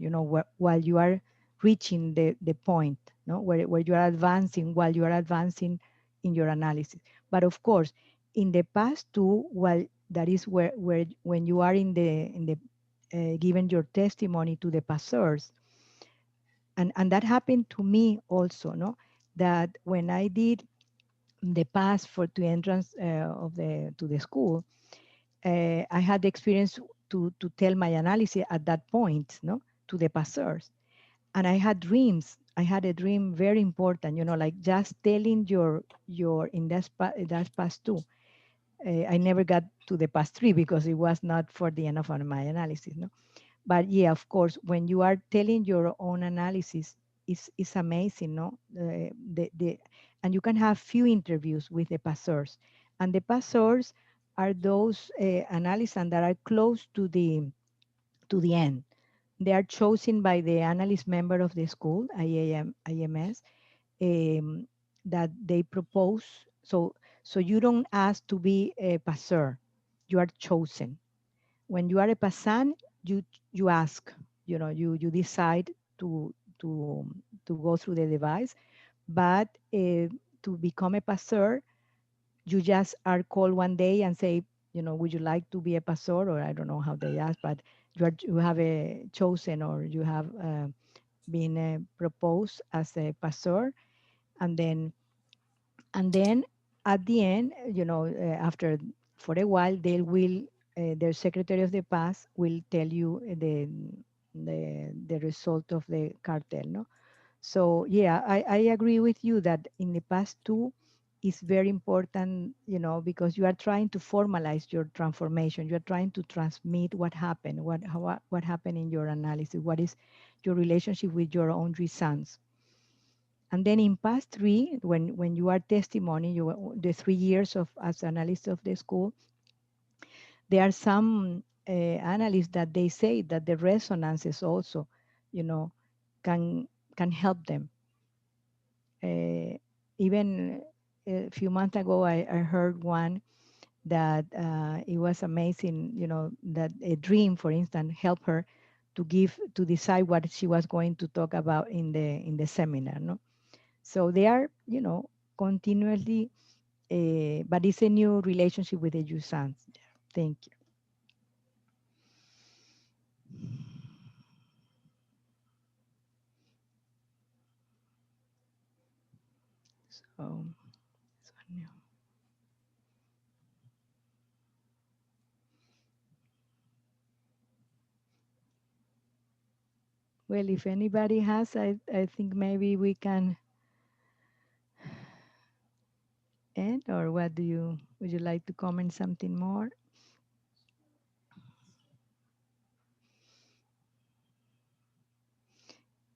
while you are reaching the point, no, where you are advancing, while you are advancing in your analysis. But of course, in the past two, while that is where when you are in the giving your testimony to the passeurs, and that happened to me also, no, that when I did the pass for the entrance of the to the school, I had the experience to tell my analysis at that point, no, to the passeurs. And I had dreams. I had a dream very important, like just telling your in that past two. I never got to the past three because it was not for the end of my analysis, no. But yeah, of course, when you are telling your own analysis, it's amazing, no? And you can have few interviews with the passeurs, and the passeurs are those analysts that are close to the end. They are chosen by the analyst member of the school, IMS, um, that they propose. So you don't ask to be a passeur; you are chosen. When you are a passant, you ask, you decide to to go through the device, but to become a passeur, you just are called one day and say, would you like to be a passeur, or I don't know how they ask, but you have a chosen, or you have been proposed as a passeur, and then at the end, after for a while, they will their secretary of the pass will tell you the result of the cartel, no. So yeah, I agree with you that in the past two is very important, because you are trying to formalize your transformation. You are trying to transmit what happened, what happened in your analysis, what is your relationship with your own results. And then in past three, when you are testimony, the 3 years of as analyst of the school, there are some analysts that they say that the resonances also, you know, can help them. Even a few months ago, I heard one that it was amazing, that a dream, for instance, helped her to decide what she was going to talk about in the seminar, no? So they are, continuously, but it's a new relationship with the Jusans. Thank you. So, well, if anybody has, I think maybe we can end, or would you like to comment something more?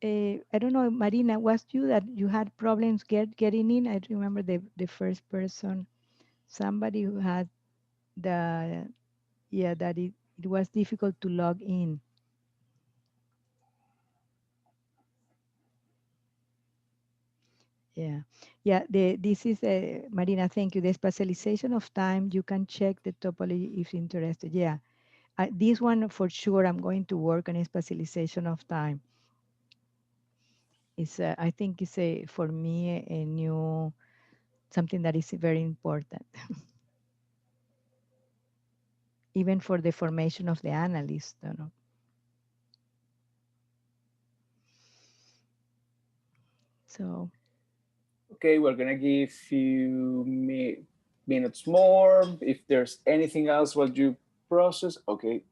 I don't know, Marina, was you that you had problems getting in? I remember the first person, somebody who had that it was difficult to log in. Yeah, yeah. This is Marina. Thank you. The specialization of time. You can check the topology if interested. Yeah, this one for sure. I'm going to work on a specialization of time. It's I think it's for me a new something that is very important, even for the formation of the analyst. So Okay, we're gonna give few minutes more. If there's anything else while you process, okay.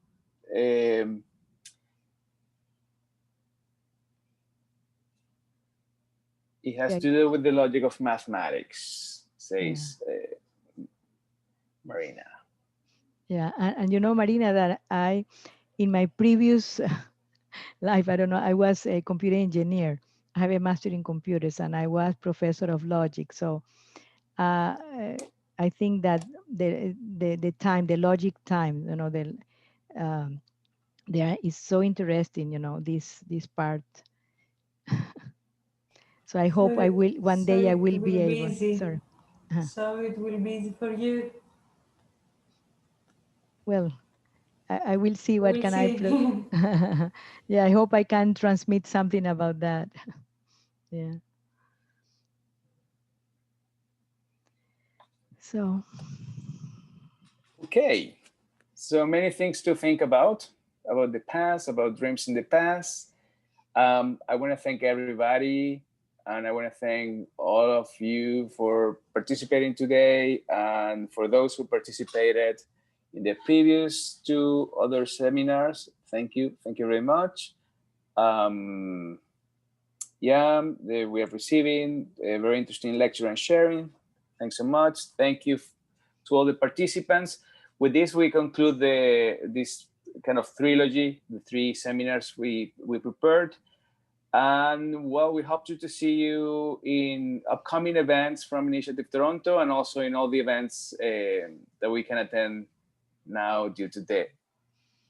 It has yeah, to do with the logic of mathematics, says Marina. yeah, and Marina, that in my previous life, I don't know, I was a computer engineer. I have a master in computers, and I was professor of logic. So uh, I think that the time, the logic time, um, there is so interesting. This part. So I hope I will, one day I it will be be able, easy. sorry. So it will be easy for you. Well, I will see what We'll can I, see. yeah, I hope I can transmit something about that. Yeah. So, Okay, so many things to think about the past, about dreams in the past. I want to thank everybody, and I want to thank all of you for participating today, and for those who participated in the previous two other seminars. Thank you very much. Yeah, we are receiving a very interesting lecture and sharing. Thanks so much. Thank you to all the participants. With this, we conclude this kind of trilogy, the three seminars we prepared. And well, we hope to see you in upcoming events from Initiative Toronto, and also in all the events that we can attend now due to the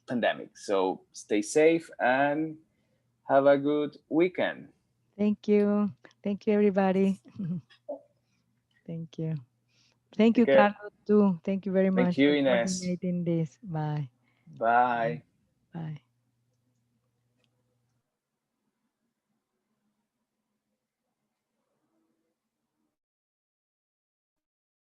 pandemic. So stay safe and have a good weekend. thank you. Thank you, everybody. Thank you. Thank Take you, care. Carlos, too. Thank you very Thank much you, for Ines. coordinating this. Bye. Bye.